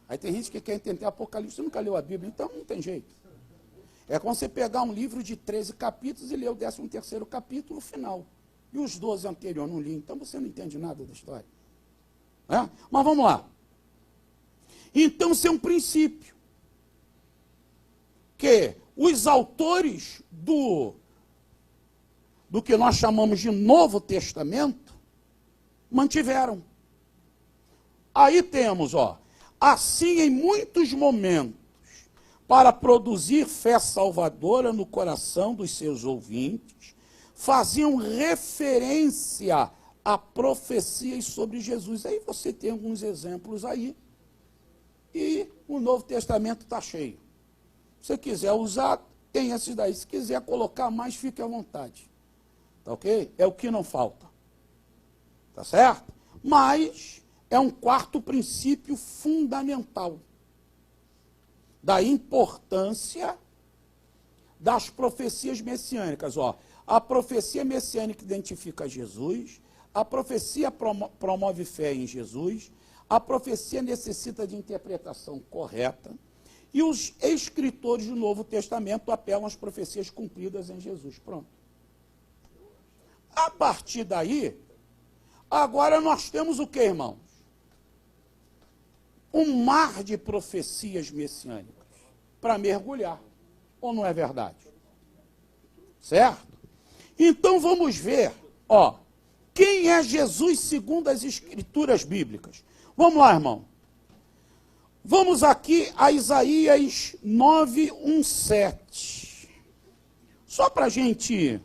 Aí tem gente que quer entender Apocalipse e nunca leu a Bíblia, então não tem jeito. É como você pegar um livro de 13 capítulos e ler o 13º capítulo final. E os 12 anteriores não li, então você não entende nada da história. É? Mas vamos lá. Então, isso é um princípio. Que os autores do que nós chamamos de Novo Testamento mantiveram. Aí temos, assim em muitos momentos, para produzir fé salvadora no coração dos seus ouvintes, faziam referência a profecias sobre Jesus. Aí você tem alguns exemplos aí, e o Novo Testamento está cheio. Se você quiser usar, tem esses daí. Se quiser colocar mais, fique à vontade. Tá ok? É o que não falta. Tá certo? Mas é um quarto princípio fundamental da importância das profecias messiânicas. A profecia messiânica identifica Jesus, a profecia promove fé em Jesus, a profecia necessita de interpretação correta, e os escritores do Novo Testamento apelam às profecias cumpridas em Jesus. Pronto. A partir daí, agora nós temos o que, irmãos? Um mar de profecias messiânicas para mergulhar. Ou não é verdade? Certo? Então vamos ver, quem é Jesus segundo as Escrituras bíblicas. Vamos lá, irmão. Vamos aqui a Isaías 9:1-7. Só para a gente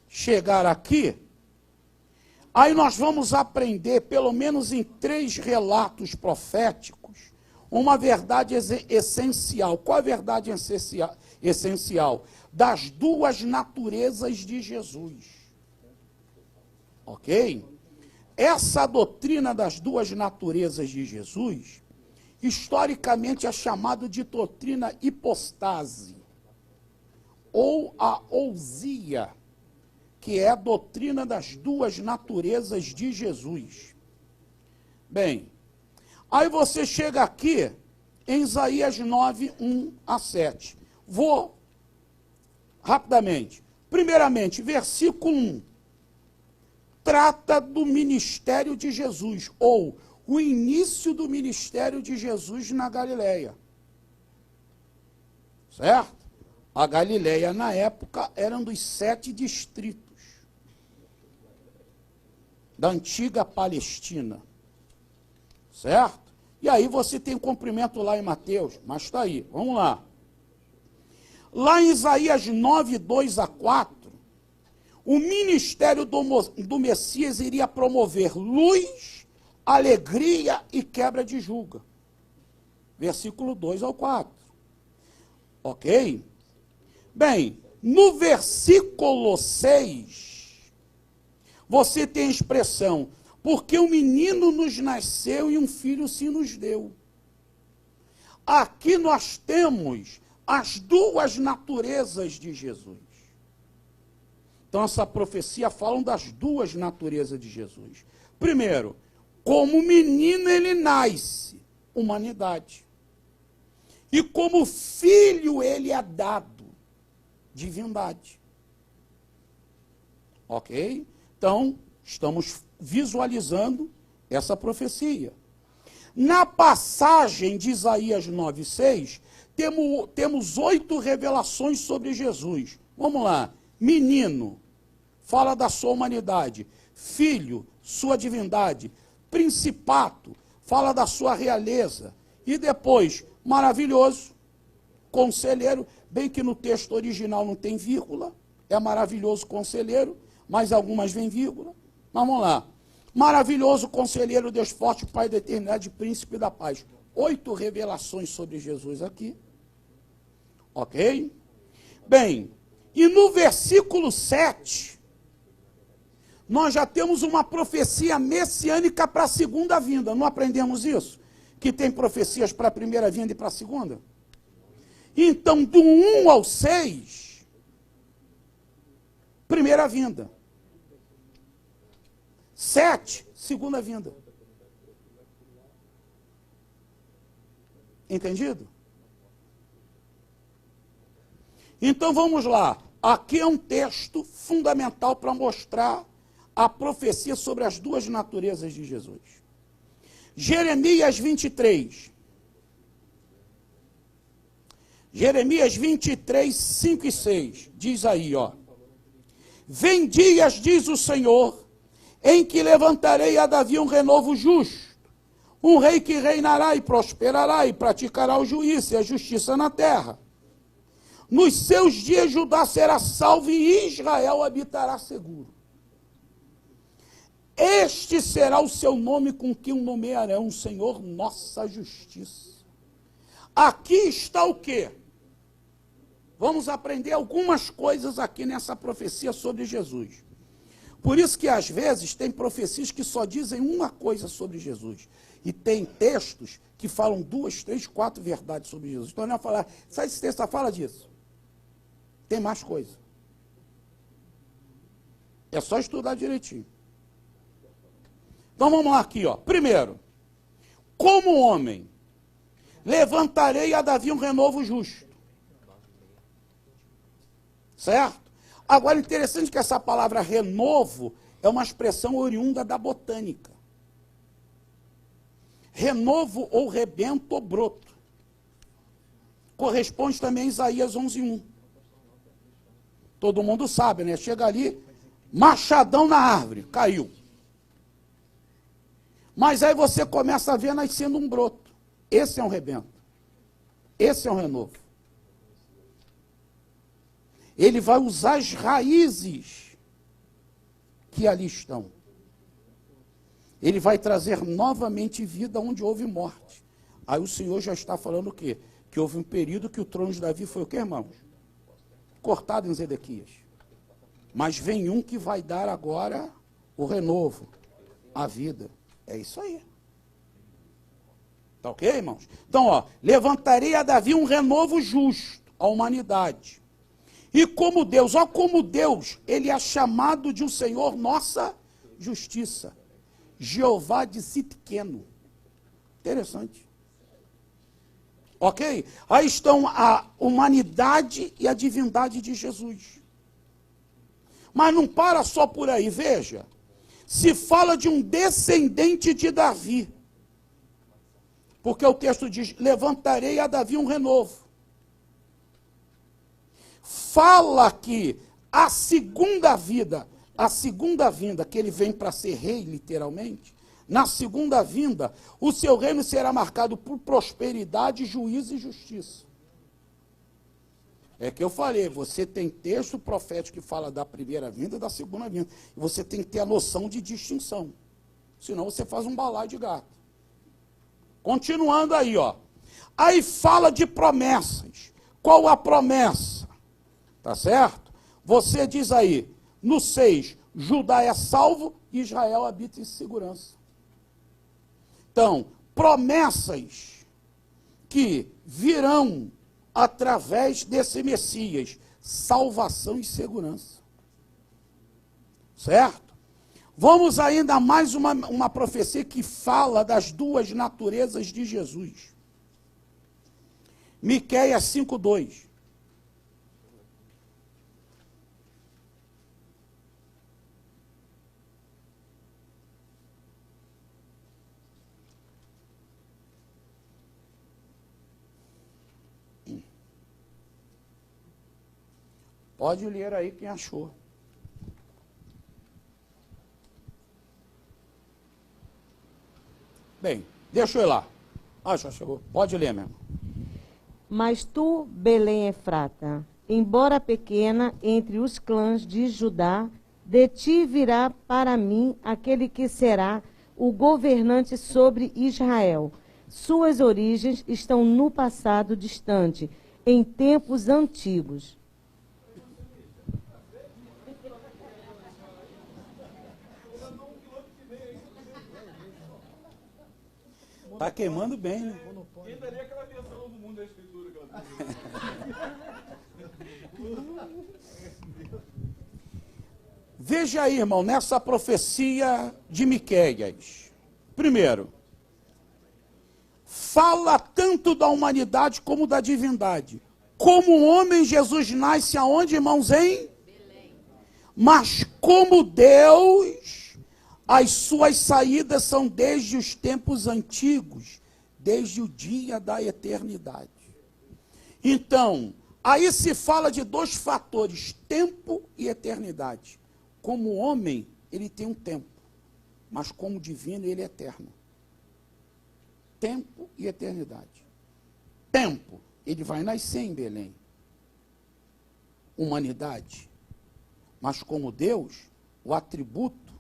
chegar aqui, aí nós vamos aprender, pelo menos em 3 relatos proféticos, uma verdade essencial. Qual a verdade essencial? Das 2 naturezas de Jesus. Ok? Essa doutrina das 2 naturezas de Jesus, historicamente é chamada de doutrina hipostase, ou a ousia, que é a doutrina das 2 naturezas de Jesus. Bem, aí você chega aqui em Isaías 9:1-7. Vou rapidamente. Primeiramente, versículo 1. Trata do ministério de Jesus, ou o início do ministério de Jesus na Galileia. Certo? A Galileia, na época, era um dos 7 distritos da antiga Palestina. Certo? E aí você tem cumprimento lá em Mateus, mas está aí, vamos lá. Lá em Isaías 9:2-4, o ministério do Messias iria promover luz, alegria e quebra de julga. Versículo 2-4. Ok? Bem, no versículo 6, você tem a expressão, porque um menino nos nasceu e um filho se nos deu. Aqui nós temos as 2 naturezas de Jesus. Então, essa profecia fala das 2 naturezas de Jesus. Primeiro, como menino ele nasce, humanidade. E como filho ele é dado, divindade. Ok? Então, estamos visualizando essa profecia. Na passagem de Isaías 9:6, temos 8 revelações sobre Jesus. Vamos lá. Menino, fala da sua humanidade. Filho, sua divindade. Principato, fala da sua realeza. E depois, maravilhoso, conselheiro, bem que no texto original não tem vírgula, é maravilhoso conselheiro, mas algumas vêm vírgula. Mas vamos lá. Maravilhoso conselheiro, Deus forte, Pai da eternidade, príncipe da paz. 8 revelações sobre Jesus aqui. Ok? Bem, e no versículo 7, nós já temos uma profecia messiânica para a segunda vinda. Não aprendemos isso? Que tem profecias para a primeira vinda e para a segunda? Então, do 1 ao 6, primeira vinda. 7, segunda vinda. Entendido? Então vamos lá. Aqui é um texto fundamental para mostrar a profecia sobre as duas naturezas de Jesus. Jeremias 23. Jeremias 23, 5 e 6. Diz aí, ó. Vem dias, diz o Senhor, em que levantarei a Davi um renovo justo, um rei que reinará e prosperará e praticará o juízo e a justiça na terra. Nos seus dias Judá será salvo e Israel habitará seguro. Este será o seu nome com que o nomearão, Senhor, nossa justiça. Aqui está o quê? Vamos aprender algumas coisas aqui nessa profecia sobre Jesus. Por isso que às vezes tem profecias que só dizem uma coisa sobre Jesus. E tem textos que falam 2, 3, 4 verdades sobre Jesus. Então não é falar, sabe esse texto fala disso? Tem mais coisa. É só estudar direitinho. Então vamos lá aqui, ó. Primeiro, como homem, levantarei a Davi um renovo justo. Certo? Agora, interessante que essa palavra renovo é uma expressão oriunda da botânica. Renovo ou rebento ou broto. Corresponde também a Isaías 11:1. Todo mundo sabe, né? Chega ali, machadão na árvore, caiu. Mas aí você começa a ver nascendo um broto. Esse é um rebento. Esse é um renovo. Ele vai usar as raízes que ali estão. Ele vai trazer novamente vida onde houve morte. Aí o Senhor já está falando o quê? Que houve um período que o trono de Davi foi o quê, irmãos? Cortado em Zedequias. Mas vem um que vai dar agora o renovo, a vida. É isso aí. Tá ok, irmãos? Então, ó, levantarei a Davi um renovo justo à humanidade. E como Deus, ó como Deus, ele é chamado de um Senhor nossa justiça. Jeová de Sitqueno. Interessante. Ok? Aí estão a humanidade e a divindade de Jesus. Mas não para só por aí, veja. Se fala de um descendente de Davi. Porque o texto diz, levantarei a Davi um renovo. Fala que a segunda vinda, que ele vem para ser rei, literalmente, na segunda vinda, o seu reino será marcado por prosperidade, juízo e justiça. É que eu falei, você tem texto profético que fala da primeira vinda e da segunda vinda. E você tem que ter a noção de distinção. Senão você faz um balaio de gato. Continuando aí, ó. Aí fala de promessas. Qual a promessa? Tá certo? Você diz aí, no 6, Judá é salvo e Israel habita em segurança. Então, promessas que virão através desse Messias, salvação e segurança. Certo? Vamos ainda a mais uma profecia que fala das duas naturezas de Jesus. Miqueias 5:2. Pode ler aí quem achou. Bem, deixa eu ir lá. Ah, já chegou. Pode ler mesmo. Mas tu, Belém Efrata, embora pequena entre os clãs de Judá, de ti virá para mim aquele que será o governante sobre Israel. Suas origens estão no passado distante, em tempos antigos. Está queimando bem, né? Quem daria aquela versão do mundo da escritura que ela Veja aí, irmão, nessa profecia de Miqueias. Primeiro, fala tanto da humanidade como da divindade. Como homem, Jesus nasce aonde, irmãos? Em Belém. Mas como Deus, as suas saídas são desde os tempos antigos, desde o dia da eternidade. Então, aí se fala de dois fatores, tempo e eternidade. Como homem, ele tem um tempo, mas como divino, ele é eterno. Tempo e eternidade. Tempo, ele vai nascer em Belém. Humanidade. Mas como Deus, o atributo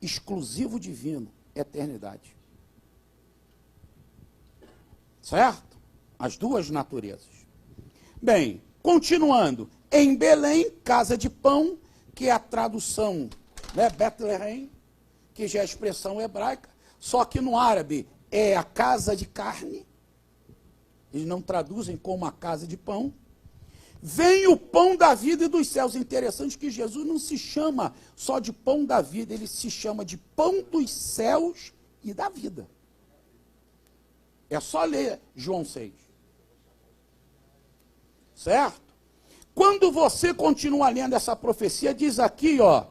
exclusivo divino, eternidade. Certo? As duas naturezas. Bem, continuando. Em Belém, casa de pão, que é a tradução, né, Bethlehem, que já é a expressão hebraica, só que no árabe é a casa de carne, eles não traduzem como a casa de pão. Vem o pão da vida e dos céus. Interessante que Jesus não se chama só de pão da vida, ele se chama de pão dos céus e da vida. É só ler João 6. Certo? Quando você continua lendo essa profecia, diz aqui, ó,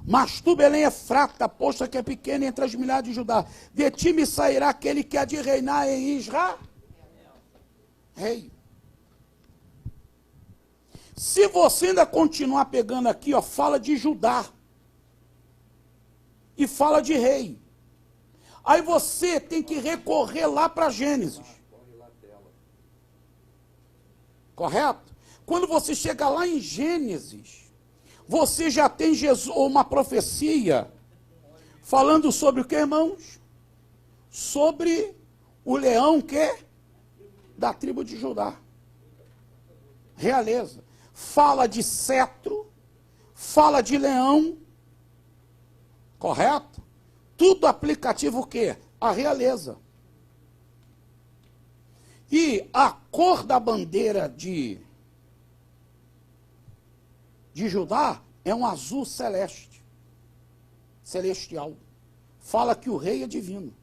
mas tu, Belém Efrata, posta que é pequena entre as milhares de Judá, de ti me sairá aquele que há de reinar em Israel. Rei. Se você ainda continuar pegando aqui, ó, fala de Judá. E fala de rei. Aí você tem que recorrer lá para Gênesis. Correto? Quando você chega lá em Gênesis, você já tem Jesus, uma profecia falando sobre o que, irmãos? Sobre o leão que é da tribo de Judá. Realeza. Fala de cetro, fala de leão. Correto? Tudo aplicativo o quê? A realeza. E a cor da bandeira de Judá é um azul celeste, celestial. Fala que o rei é divino.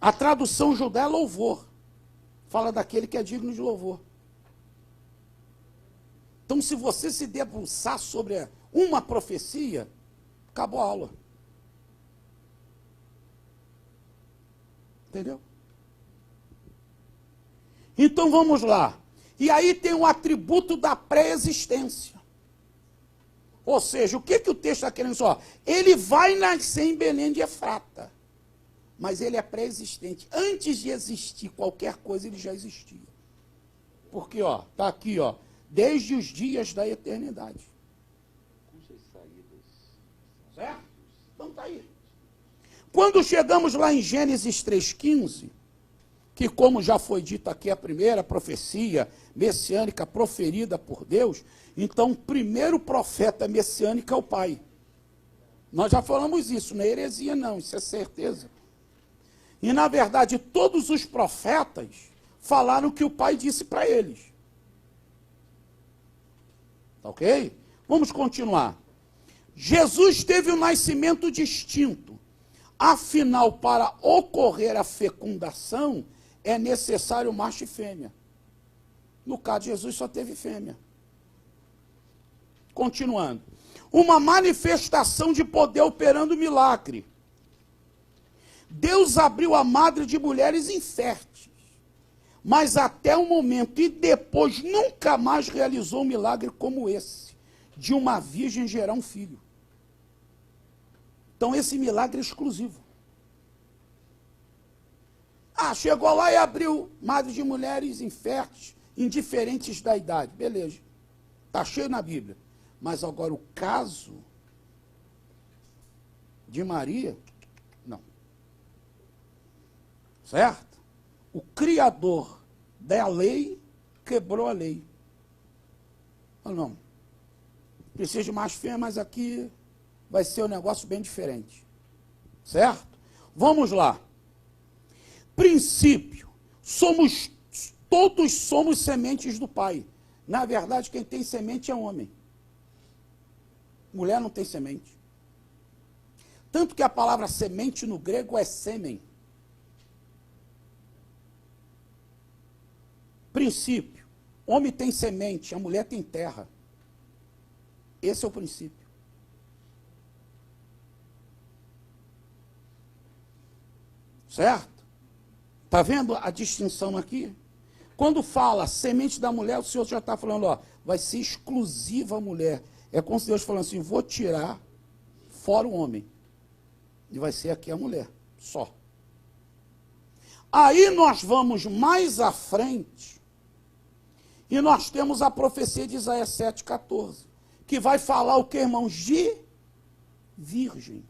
A tradução Judá é louvor. Fala daquele que é digno de louvor. Então, se você se debruçar sobre uma profecia, acabou a aula. Entendeu? Então vamos lá. E aí tem um atributo da pré-existência. Ou seja, o que o texto está querendo só? Ele vai nascer em Belém de Efrata. Mas ele é pré-existente. Antes de existir qualquer coisa, ele já existia. Porque, ó, está aqui, ó, desde os dias da eternidade. Certo? Então está aí. Quando chegamos lá em Gênesis 3,15, que como já foi dito aqui, a primeira profecia messiânica proferida por Deus, então o primeiro profeta messiânico é o Pai. Nós já falamos isso, não é heresia não, isso é certeza. E na verdade todos os profetas falaram o que o Pai disse para eles. Tá ok? Vamos continuar. Jesus teve um nascimento distinto. Afinal, para ocorrer a fecundação, é necessário macho e fêmea. No caso de Jesus, só teve fêmea. Continuando. Uma manifestação de poder operando milagre. Deus abriu a madre de mulheres inférteis, mas até o momento e depois nunca mais realizou um milagre como esse, de uma virgem gerar um filho. Então esse milagre é exclusivo. Ah, chegou lá e abriu madres de mulheres inférteis, indiferentes da idade. Beleza. Está cheio na Bíblia. Mas agora o caso de Maria, não. Certo? O criador da lei quebrou a lei. Falou, não. Precisa de mais fé, mas aqui vai ser um negócio bem diferente. Certo? Vamos lá. Princípio. Todos somos sementes do Pai. Na verdade, quem tem semente é homem. Mulher não tem semente. Tanto que a palavra semente no grego é sêmen. Princípio. Homem tem semente, a mulher tem terra. Esse é o princípio. Certo? Está vendo a distinção aqui? Quando fala semente da mulher, o Senhor já está falando, ó, vai ser exclusiva a mulher. É como se Deus falando assim, vou tirar fora o homem. E vai ser aqui a mulher, só. Aí nós vamos mais à frente, e nós temos a profecia de Isaías 7,14, que vai falar o que, irmãos? De virgem.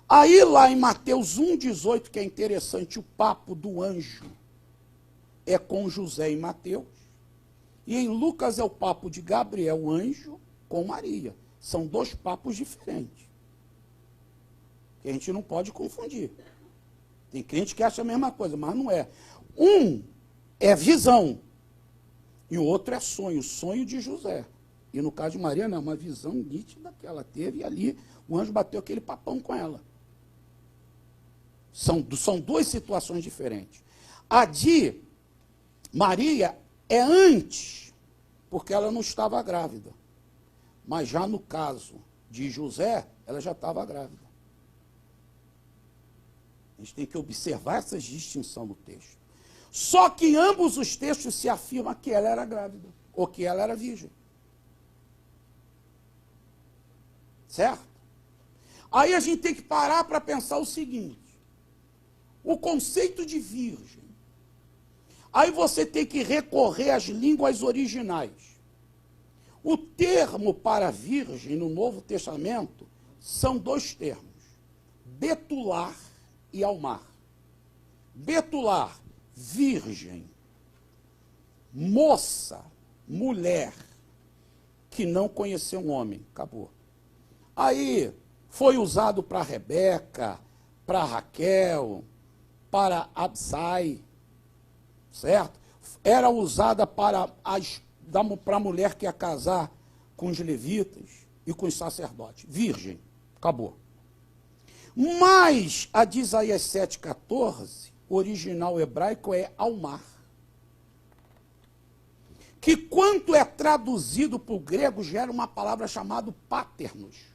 Aí lá em Mateus 1,18, que é interessante, o papo do anjo é com José e Mateus. E em Lucas é o papo de Gabriel, anjo, com Maria. São dois papos diferentes. Que a gente não pode confundir. Tem crente que acha a mesma coisa, mas não é. Um é visão e o outro é sonho, o sonho de José. E no caso de Maria, não, uma visão nítida que ela teve, e ali o anjo bateu aquele papão com ela. São duas situações diferentes. A de Maria é antes, porque ela não estava grávida. Mas já no caso de José, ela já estava grávida. A gente tem que observar essa distinção no texto. Só que em ambos os textos se afirma que ela era grávida, ou que ela era virgem. Certo? Aí a gente tem que parar para pensar o seguinte. O conceito de virgem. Aí você tem que recorrer às línguas originais. O termo para virgem no Novo Testamento são dois termos. Betular e almar. Betular, virgem. Moça, mulher, que não conheceu um homem. Acabou. Aí foi usado para Rebeca, para Raquel, para Absai, certo? Era usada para a mulher que ia casar com os levitas e com os sacerdotes. Virgem, acabou. Mas a de Isaías 7,14, original hebraico, é almar. Que quando é traduzido para o grego, gera uma palavra chamada paternos.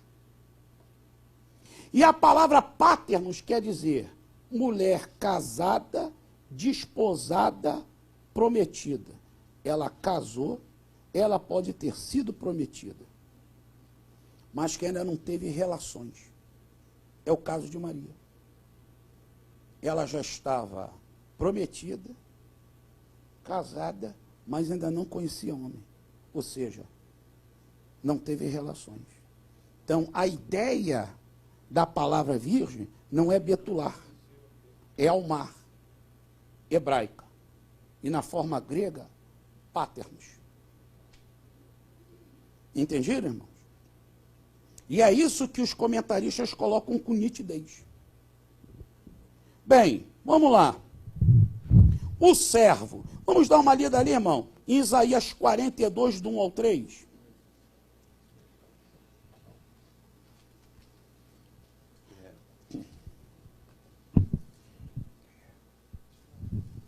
E a palavra paternos quer dizer mulher casada, desposada, prometida. Ela casou, ela pode ter sido prometida, mas que ainda não teve relações. É o caso de Maria. Ela já estava prometida, casada, mas ainda não conhecia homem. Ou seja, não teve relações. Então, a ideia da palavra virgem não é betular, é almar, hebraica. E na forma grega, paternos. Entenderam, irmãos? E é isso que os comentaristas colocam com nitidez. Bem, vamos lá. O servo. Vamos dar uma lida ali, irmão. Em Isaías 42, do 1 ao 3.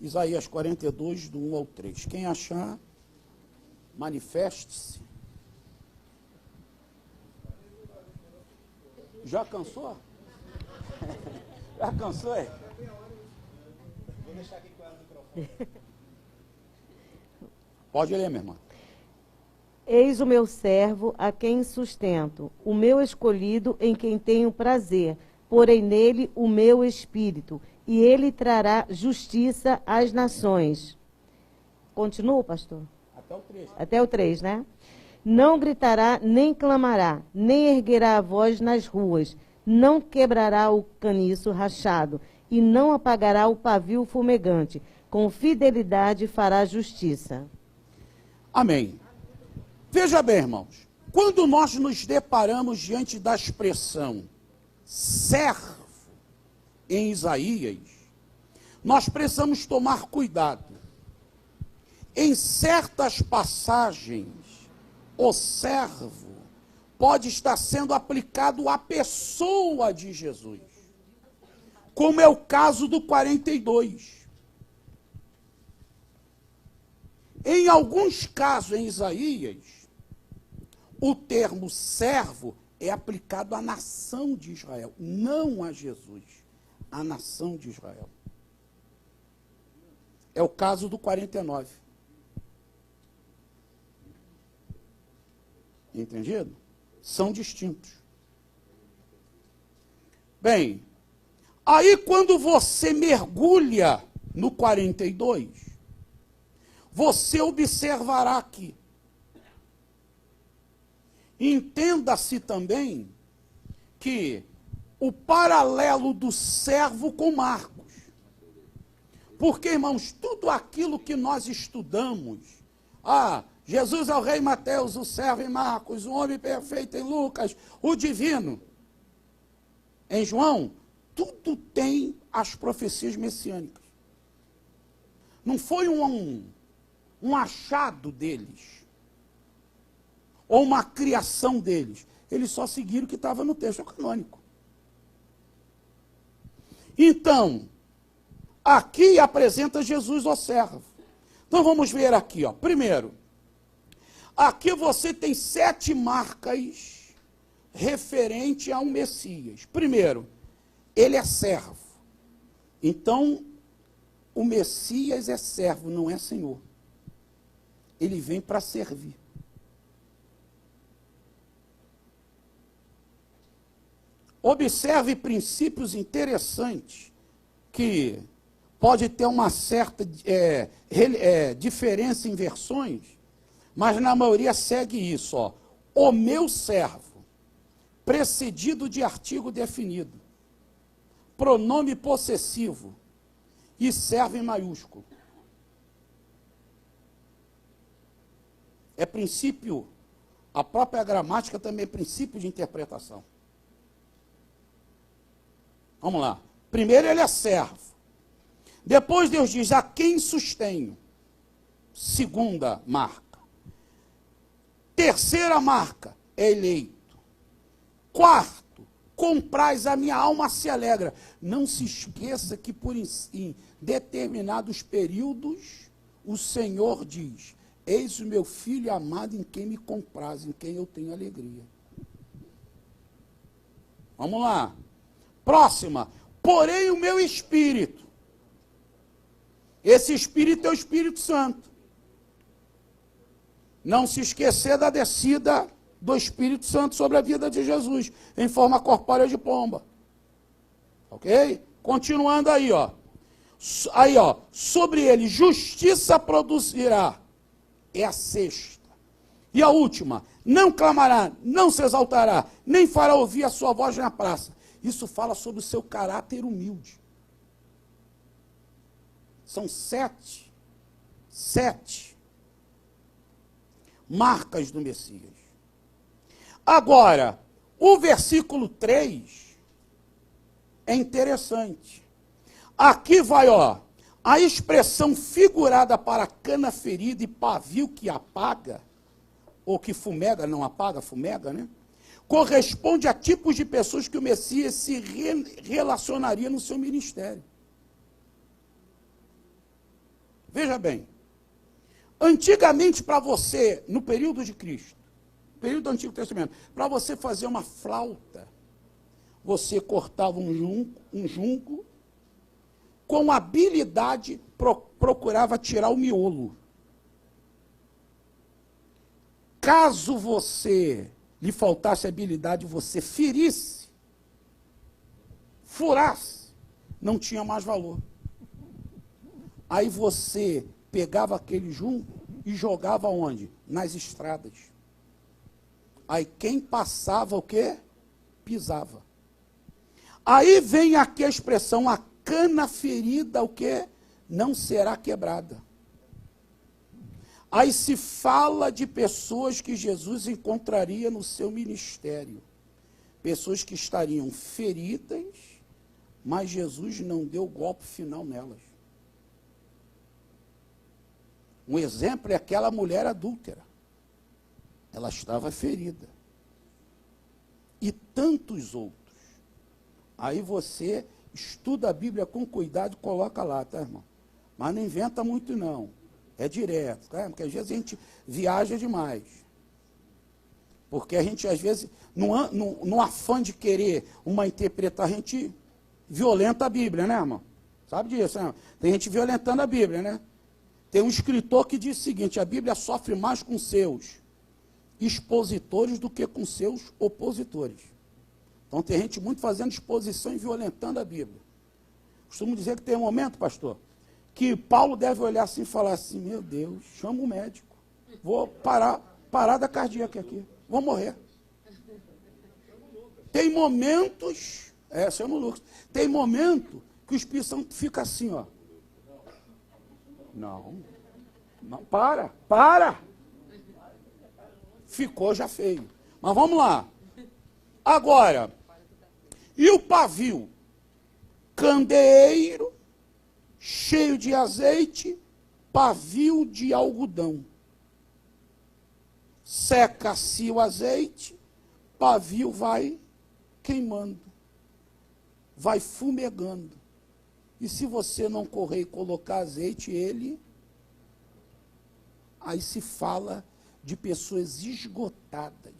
Isaías 42, do 1 ao 3. Quem achar, manifeste-se. Já cansou? Já cansou, é? Vou deixar aqui com ela no microfone. Pode ler, minha irmã. Eis o meu servo, a quem sustento, o meu escolhido, em quem tenho prazer, porém nele o meu espírito, e ele trará justiça às nações. Continua, pastor? Até o 3. Até o 3, né? Não gritará, nem clamará, nem erguerá a voz nas ruas, não quebrará o caniço rachado, e não apagará o pavio fumegante. Com fidelidade fará justiça. Amém. Veja bem, irmãos, quando nós nos deparamos diante da expressão servo em Isaías, nós precisamos tomar cuidado. Em certas passagens, o servo pode estar sendo aplicado à pessoa de Jesus, como é o caso do 42. Em alguns casos, em Isaías, o termo servo é aplicado à nação de Israel, não a Jesus, à nação de Israel. É o caso do 49. Entendido? São distintos. Bem, aí quando você mergulha no 42, você observará aqui. Entenda-se também que o paralelo do servo com Marcos. Porque, irmãos, tudo aquilo que nós estudamos, Jesus é o rei Mateus, o servo em Marcos, o homem perfeito em Lucas, o divino em João, tudo tem as profecias messiânicas. Não foi um achado deles, ou uma criação deles. Eles só seguiram o que estava no texto canônico. Então, aqui apresenta Jesus ao servo. Então vamos ver aqui, ó. Primeiro, aqui você tem 7 marcas referente a um Messias. Primeiro, ele é servo. Então, o Messias é servo, não é senhor. Ele vem para servir. Observe princípios interessantes que pode ter uma certa diferença em versões, mas na maioria segue isso, ó. O meu servo, precedido de artigo definido, pronome possessivo e servo em maiúsculo. É princípio, a própria gramática também é princípio de interpretação. Vamos lá. Primeiro ele é servo. Depois Deus diz, a quem sustenho? Segunda marca. Terceira marca, é eleito. Quarto, comprais a minha alma se alegra. Não se esqueça que em determinados períodos o Senhor diz, eis o meu filho amado em quem me compraz, em quem eu tenho alegria. Vamos lá. Próxima, porém o meu espírito. Esse espírito é o Espírito Santo. Não se esquecer da descida do Espírito Santo sobre a vida de Jesus, em forma corpórea de pomba. Ok? Continuando aí, ó. Aí, ó, sobre ele justiça produzirá. É a sexta. E a última, não clamará, não se exaltará, nem fará ouvir a sua voz na praça. Isso fala sobre o seu caráter humilde. São 7 marcas do Messias. Agora, o versículo 3 é interessante. Aqui vai, ó, a expressão figurada para cana ferida e pavio que apaga, ou que fumega, não apaga, fumega, né? Corresponde a tipos de pessoas que o Messias se relacionaria no seu ministério. Veja bem, antigamente para você, no período de Cristo, período do Antigo Testamento, para você fazer uma flauta, você cortava um junco, com habilidade procurava tirar o miolo. Caso você lhe faltasse habilidade, você ferisse, furasse, não tinha mais valor. Aí você pegava aquele junco e jogava onde? Nas estradas. Aí quem passava o quê? Pisava. Aí vem aqui a expressão, a cana ferida, o quê? Não será quebrada. Aí se fala de pessoas que Jesus encontraria no seu ministério. Pessoas que estariam feridas, mas Jesus não deu o golpe final nelas. Um exemplo é aquela mulher adúltera. Ela estava ferida. E tantos outros. Aí você estuda a Bíblia com cuidado e coloca lá, tá, irmão? Mas não inventa muito, não. É direto, tá? Porque às vezes a gente viaja demais. Porque a gente, às vezes, no afã de querer uma interpretação, a gente violenta a Bíblia, né, irmão? Sabe disso, né? Tem gente violentando a Bíblia, né? Tem um escritor que diz o seguinte, a Bíblia sofre mais com seus expositores do que com seus opositores. Então tem gente muito fazendo exposição e violentando a Bíblia. Costumo dizer que tem um momento, pastor, que Paulo deve olhar assim e falar assim, meu Deus, chama o médico. Vou parada cardíaca aqui. Vou morrer. Tem momentos, chama o Lucas, tem momento que o Espírito Santo fica assim, ó. Não, para. Ficou já feio. Mas vamos lá. Agora, e o pavio? Candeeiro, cheio de azeite, pavio de algodão. Seca-se o azeite, pavio vai queimando, vai fumegando. E se você não correr e colocar azeite, aí se fala de pessoas esgotadas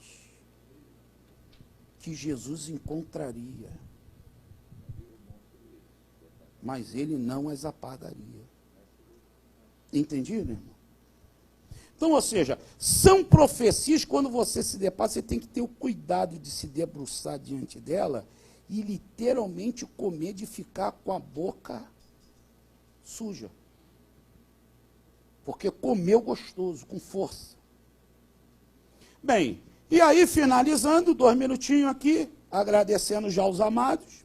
que Jesus encontraria. Mas ele não as apagaria. Entendido, irmão? Então, ou seja, são profecias, quando você se depara, você tem que ter o cuidado de se debruçar diante dela e literalmente comer de ficar com a boca suja. Porque comeu gostoso, com força. Bem, e aí finalizando, 2 minutinhos aqui, agradecendo já aos amados,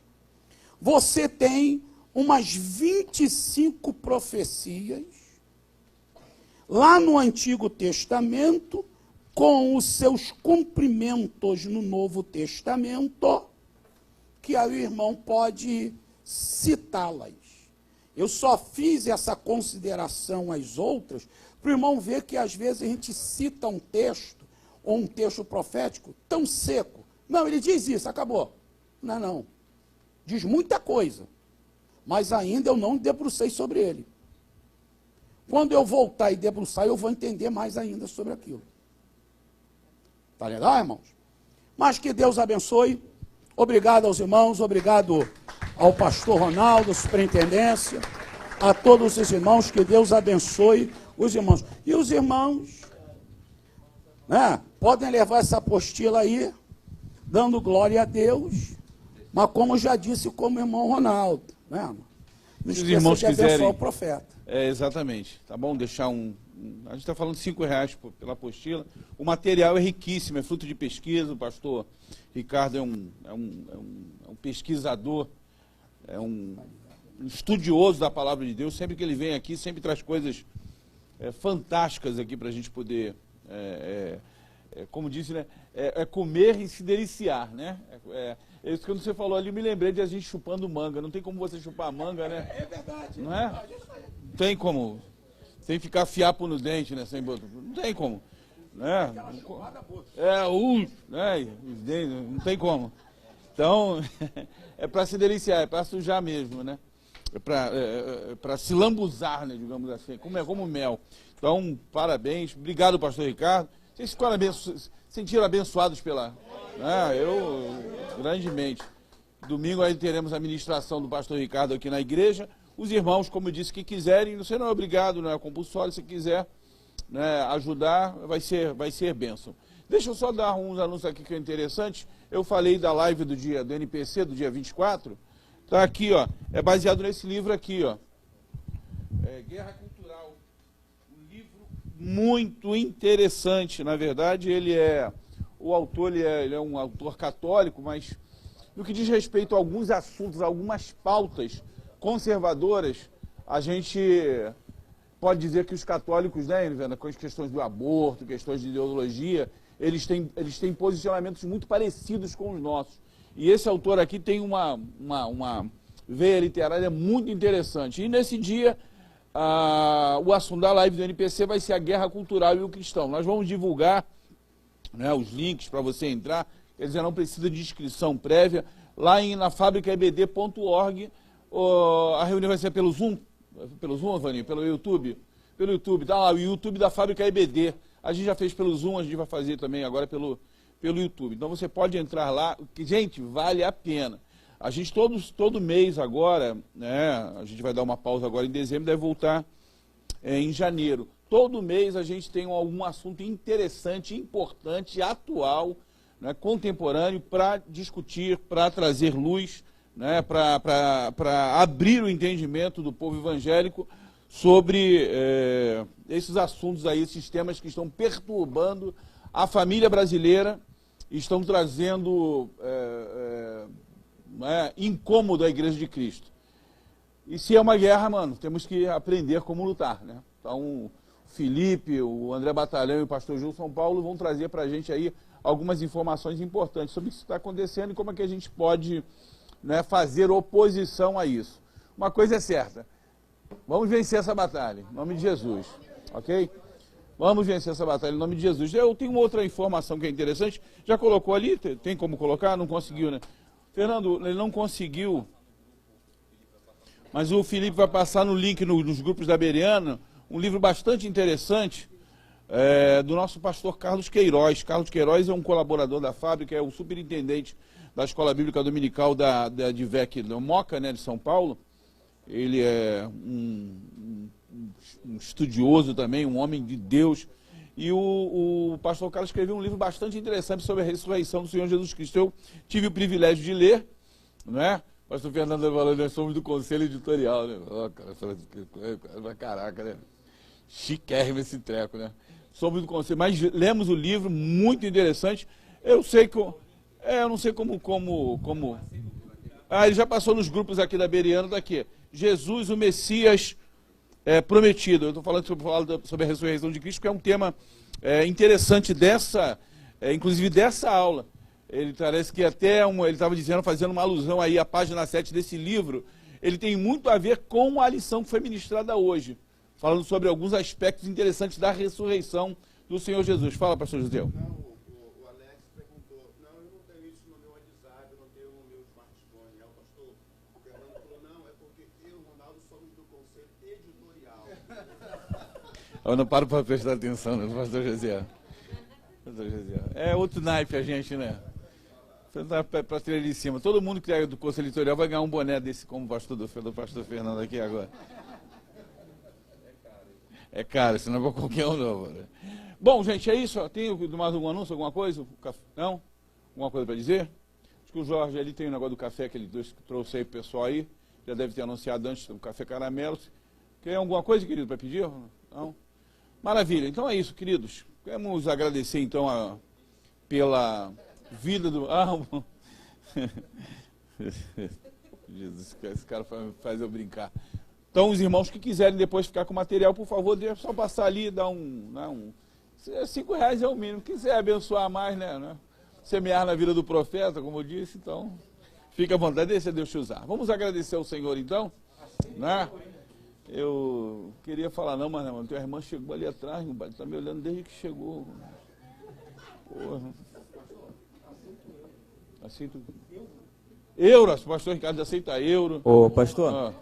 você tem umas 25 profecias lá no Antigo Testamento, com os seus cumprimentos no Novo Testamento, que aí o irmão pode citá-las. Eu só fiz essa consideração às outras, para o irmão ver que às vezes a gente cita um texto, ou um texto profético, tão seco. Não, ele diz isso, acabou. Não. Diz muita coisa, mas ainda eu não debrucei sobre ele. Quando eu voltar e debruçar, eu vou entender mais ainda sobre aquilo. Tá legal, irmãos? Mas que Deus abençoe. Obrigado aos irmãos, obrigado ao pastor Ronaldo, superintendência, a todos os irmãos, que Deus abençoe os irmãos. E os irmãos, né, podem levar essa apostila aí, dando glória a Deus, mas como já disse, como o irmão Ronaldo, né? Não Se os irmãos de abençoar quiserem, o profeta. Exatamente, tá bom? Deixar a gente está falando de R$5 pela apostila. O material é riquíssimo, é fruto de pesquisa. O pastor Ricardo é um pesquisador, é um estudioso da palavra de Deus. Sempre que ele vem aqui, sempre traz coisas fantásticas aqui para a gente poder, como disse, né? Comer e se deliciar, né? Isso que você falou ali, eu me lembrei de a gente chupando manga. Não tem como você chupar manga, né? É verdade. Não é? Não tem como. Sem ficar fiapo no dente, né? Não tem como. Né? Né? Não tem como. Então, é para se deliciar, é para sujar mesmo, né? É para se lambuzar, né? Digamos assim, como mel. Então, parabéns. Obrigado, pastor Ricardo. Vocês ficaram sentiram abençoados pela... eu, grandemente. Domingo aí teremos a ministração do pastor Ricardo aqui na igreja. Os irmãos, como eu disse, que quiserem, você não é obrigado, não é compulsório, se quiser, né, ajudar, vai ser bênção. Deixa eu só dar uns anúncios aqui que é interessante. Eu falei da live do NPC, do dia 24, Tá aqui, ó. É baseado nesse livro aqui, ó. Guerra Cultural. Um livro muito interessante. Na verdade, o autor ele é um autor católico, mas no que diz respeito a alguns assuntos, algumas pautas conservadoras, a gente pode dizer que os católicos, né, com as questões do aborto, questões de ideologia, eles têm posicionamentos muito parecidos com os nossos. E esse autor aqui tem uma veia literária muito interessante. E nesse dia, o assunto da live do NPC vai ser a guerra cultural e o cristão. Nós vamos divulgar, né, os links para você entrar, quer dizer, não precisa de inscrição prévia. Lá na fabricaebd.org, a reunião vai ser pelo Zoom, Vaninho? Pelo YouTube? Pelo YouTube, tá lá, o YouTube da Fábrica EBD. A gente já fez pelo Zoom, a gente vai fazer também agora pelo YouTube. Então você pode entrar lá, que, gente, vale a pena. A gente todo mês agora, né, a gente vai dar uma pausa agora em dezembro, deve voltar em janeiro. Todo mês a gente tem algum assunto interessante, importante, atual, né, contemporâneo, para discutir, para trazer luz, né, para abrir o entendimento do povo evangélico sobre esses assuntos aí, esses temas que estão perturbando a família brasileira, estão trazendo incômodo à Igreja de Cristo. E se é uma guerra, mano, temos que aprender como lutar, né? Então, o Felipe, o André Batalhão e o pastor Gil São Paulo vão trazer para a gente aí algumas informações importantes sobre o que está acontecendo e como é que a gente pode, né, fazer oposição a isso. Uma coisa é certa, vamos vencer essa batalha, em nome de Jesus, ok? Vamos vencer essa batalha em nome de Jesus. Eu tenho outra informação que é interessante, já colocou ali? Tem como colocar? Não conseguiu, né? Fernando, ele não conseguiu, mas o Felipe vai passar no link nos grupos da Bereana, um livro bastante interessante, do nosso pastor Carlos Queiroz. Carlos Queiroz é um colaborador da fábrica, é o superintendente da Escola Bíblica Dominical da DVEC da Moca, né, de São Paulo. Ele é um estudioso também, um homem de Deus. E o pastor Carlos escreveu um livro bastante interessante sobre a ressurreição do Senhor Jesus Cristo. Eu tive o privilégio de ler, não é? O pastor Fernando falou, nós somos do conselho editorial, né? Oh, cara, caraca, né? Chiquérrimo esse treco, né? Somos do conselho, mas lemos o livro, muito interessante. Eu sei que... eu não sei como... ele já passou nos grupos aqui da Bereana, daqui. Jesus, o Messias prometido. Eu estou falando sobre a ressurreição de Cristo, que é um tema interessante inclusive dessa aula. Ele parece que até ele estava dizendo, fazendo uma alusão aí à página 7 desse livro, ele tem muito a ver com a lição que foi ministrada hoje, falando sobre alguns aspectos interessantes da ressurreição do Senhor Jesus. Fala, pastor José. Não, o Alex perguntou, não, eu não tenho isso no meu WhatsApp, eu não tenho no meu smartphone. Aí o pastor Fernando falou, não, é porque eu e o Ronaldo somos do conselho editorial. Eu não paro para prestar atenção, né, pastor José? É outro naipe a gente, né? Prateleira de cima. Todo mundo que é do conselho editorial vai ganhar um boné desse, como o pastor do pastor Fernando aqui agora. É caro, isso não é para qualquer um, não. Mano. Bom, gente, é isso. Tem mais algum anúncio, alguma coisa? Não? Alguma coisa para dizer? Acho que o Jorge ali tem um negócio do café que ele trouxe aí pro pessoal aí. Já deve ter anunciado antes do café caramelo. Quer alguma coisa, querido, para pedir? Não? Maravilha. Então é isso, queridos. Queremos agradecer, então, pela vida do... Jesus, esse cara faz eu brincar. Então, os irmãos que quiserem depois ficar com material, por favor, deixa só passar ali e dar R$5 é o mínimo. Quiser abençoar mais, né? Semear na vida do profeta, como eu disse, então, fica à vontade, deixa Deus te usar. Vamos agradecer ao Senhor, então, né? Eu queria falar, não, mas não, tua irmã chegou ali atrás, está me olhando desde que chegou. Porra. Aceito euro, o pastor Ricardo aceita euro. Ô, pastor,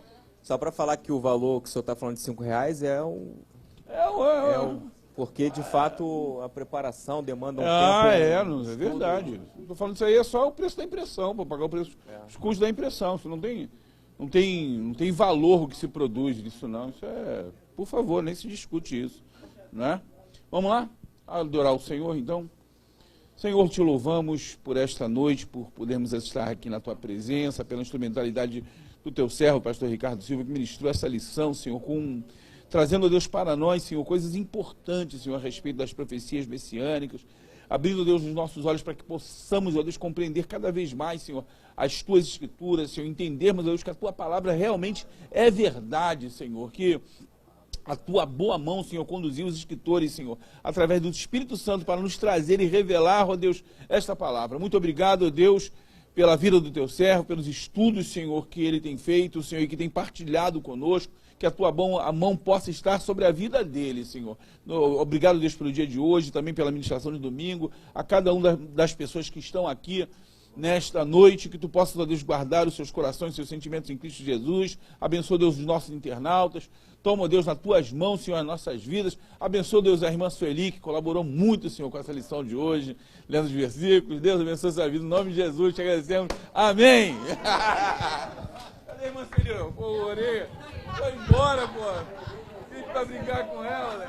só para falar que o valor que o senhor está falando de R$5 porque, de fato, a preparação demanda um tempo. Não, é verdade. Estou falando isso aí, é só o preço da impressão, para pagar o preço, os custos da impressão. Isso não tem valor o que se produz nisso, não. Isso por favor, nem se discute isso, né? Vamos lá? Adorar o Senhor, então. Senhor, te louvamos por esta noite, por podermos estar aqui na tua presença, pela instrumentalidade do teu servo, pastor Ricardo Silva, que ministrou essa lição, Senhor, trazendo, Deus, para nós, Senhor, coisas importantes, Senhor, a respeito das profecias messiânicas, abrindo, Deus, os nossos olhos para que possamos, ó Deus, compreender cada vez mais, Senhor, as tuas escrituras, Senhor, entendermos, ó Deus, que a tua palavra realmente é verdade, Senhor, que a tua boa mão, Senhor, conduziu os escritores, Senhor, através do Espírito Santo para nos trazer e revelar, ó Deus, esta palavra. Muito obrigado, ó Deus, pela vida do teu servo, pelos estudos, Senhor, que ele tem feito, Senhor, e que tem partilhado conosco, que a tua mão possa estar sobre a vida dele, Senhor. Obrigado, Deus, pelo dia de hoje, também pela ministração de domingo, a cada uma das pessoas que estão aqui nesta noite, que tu possas, ó Deus, guardar os seus corações, seus sentimentos em Cristo Jesus. Abençoa, Deus, os nossos internautas. Toma, Deus, nas tuas mãos, Senhor, as nossas vidas. Abençoa, Deus, a irmã Sueli, que colaborou muito, Senhor, com essa lição de hoje, lendo os versículos. Deus abençoe a sua vida. Em nome de Jesus, te agradecemos. Amém. Cadê a irmã Sueli? Pô, orei. Foi embora, pô. Fica pra brincar com ela, né?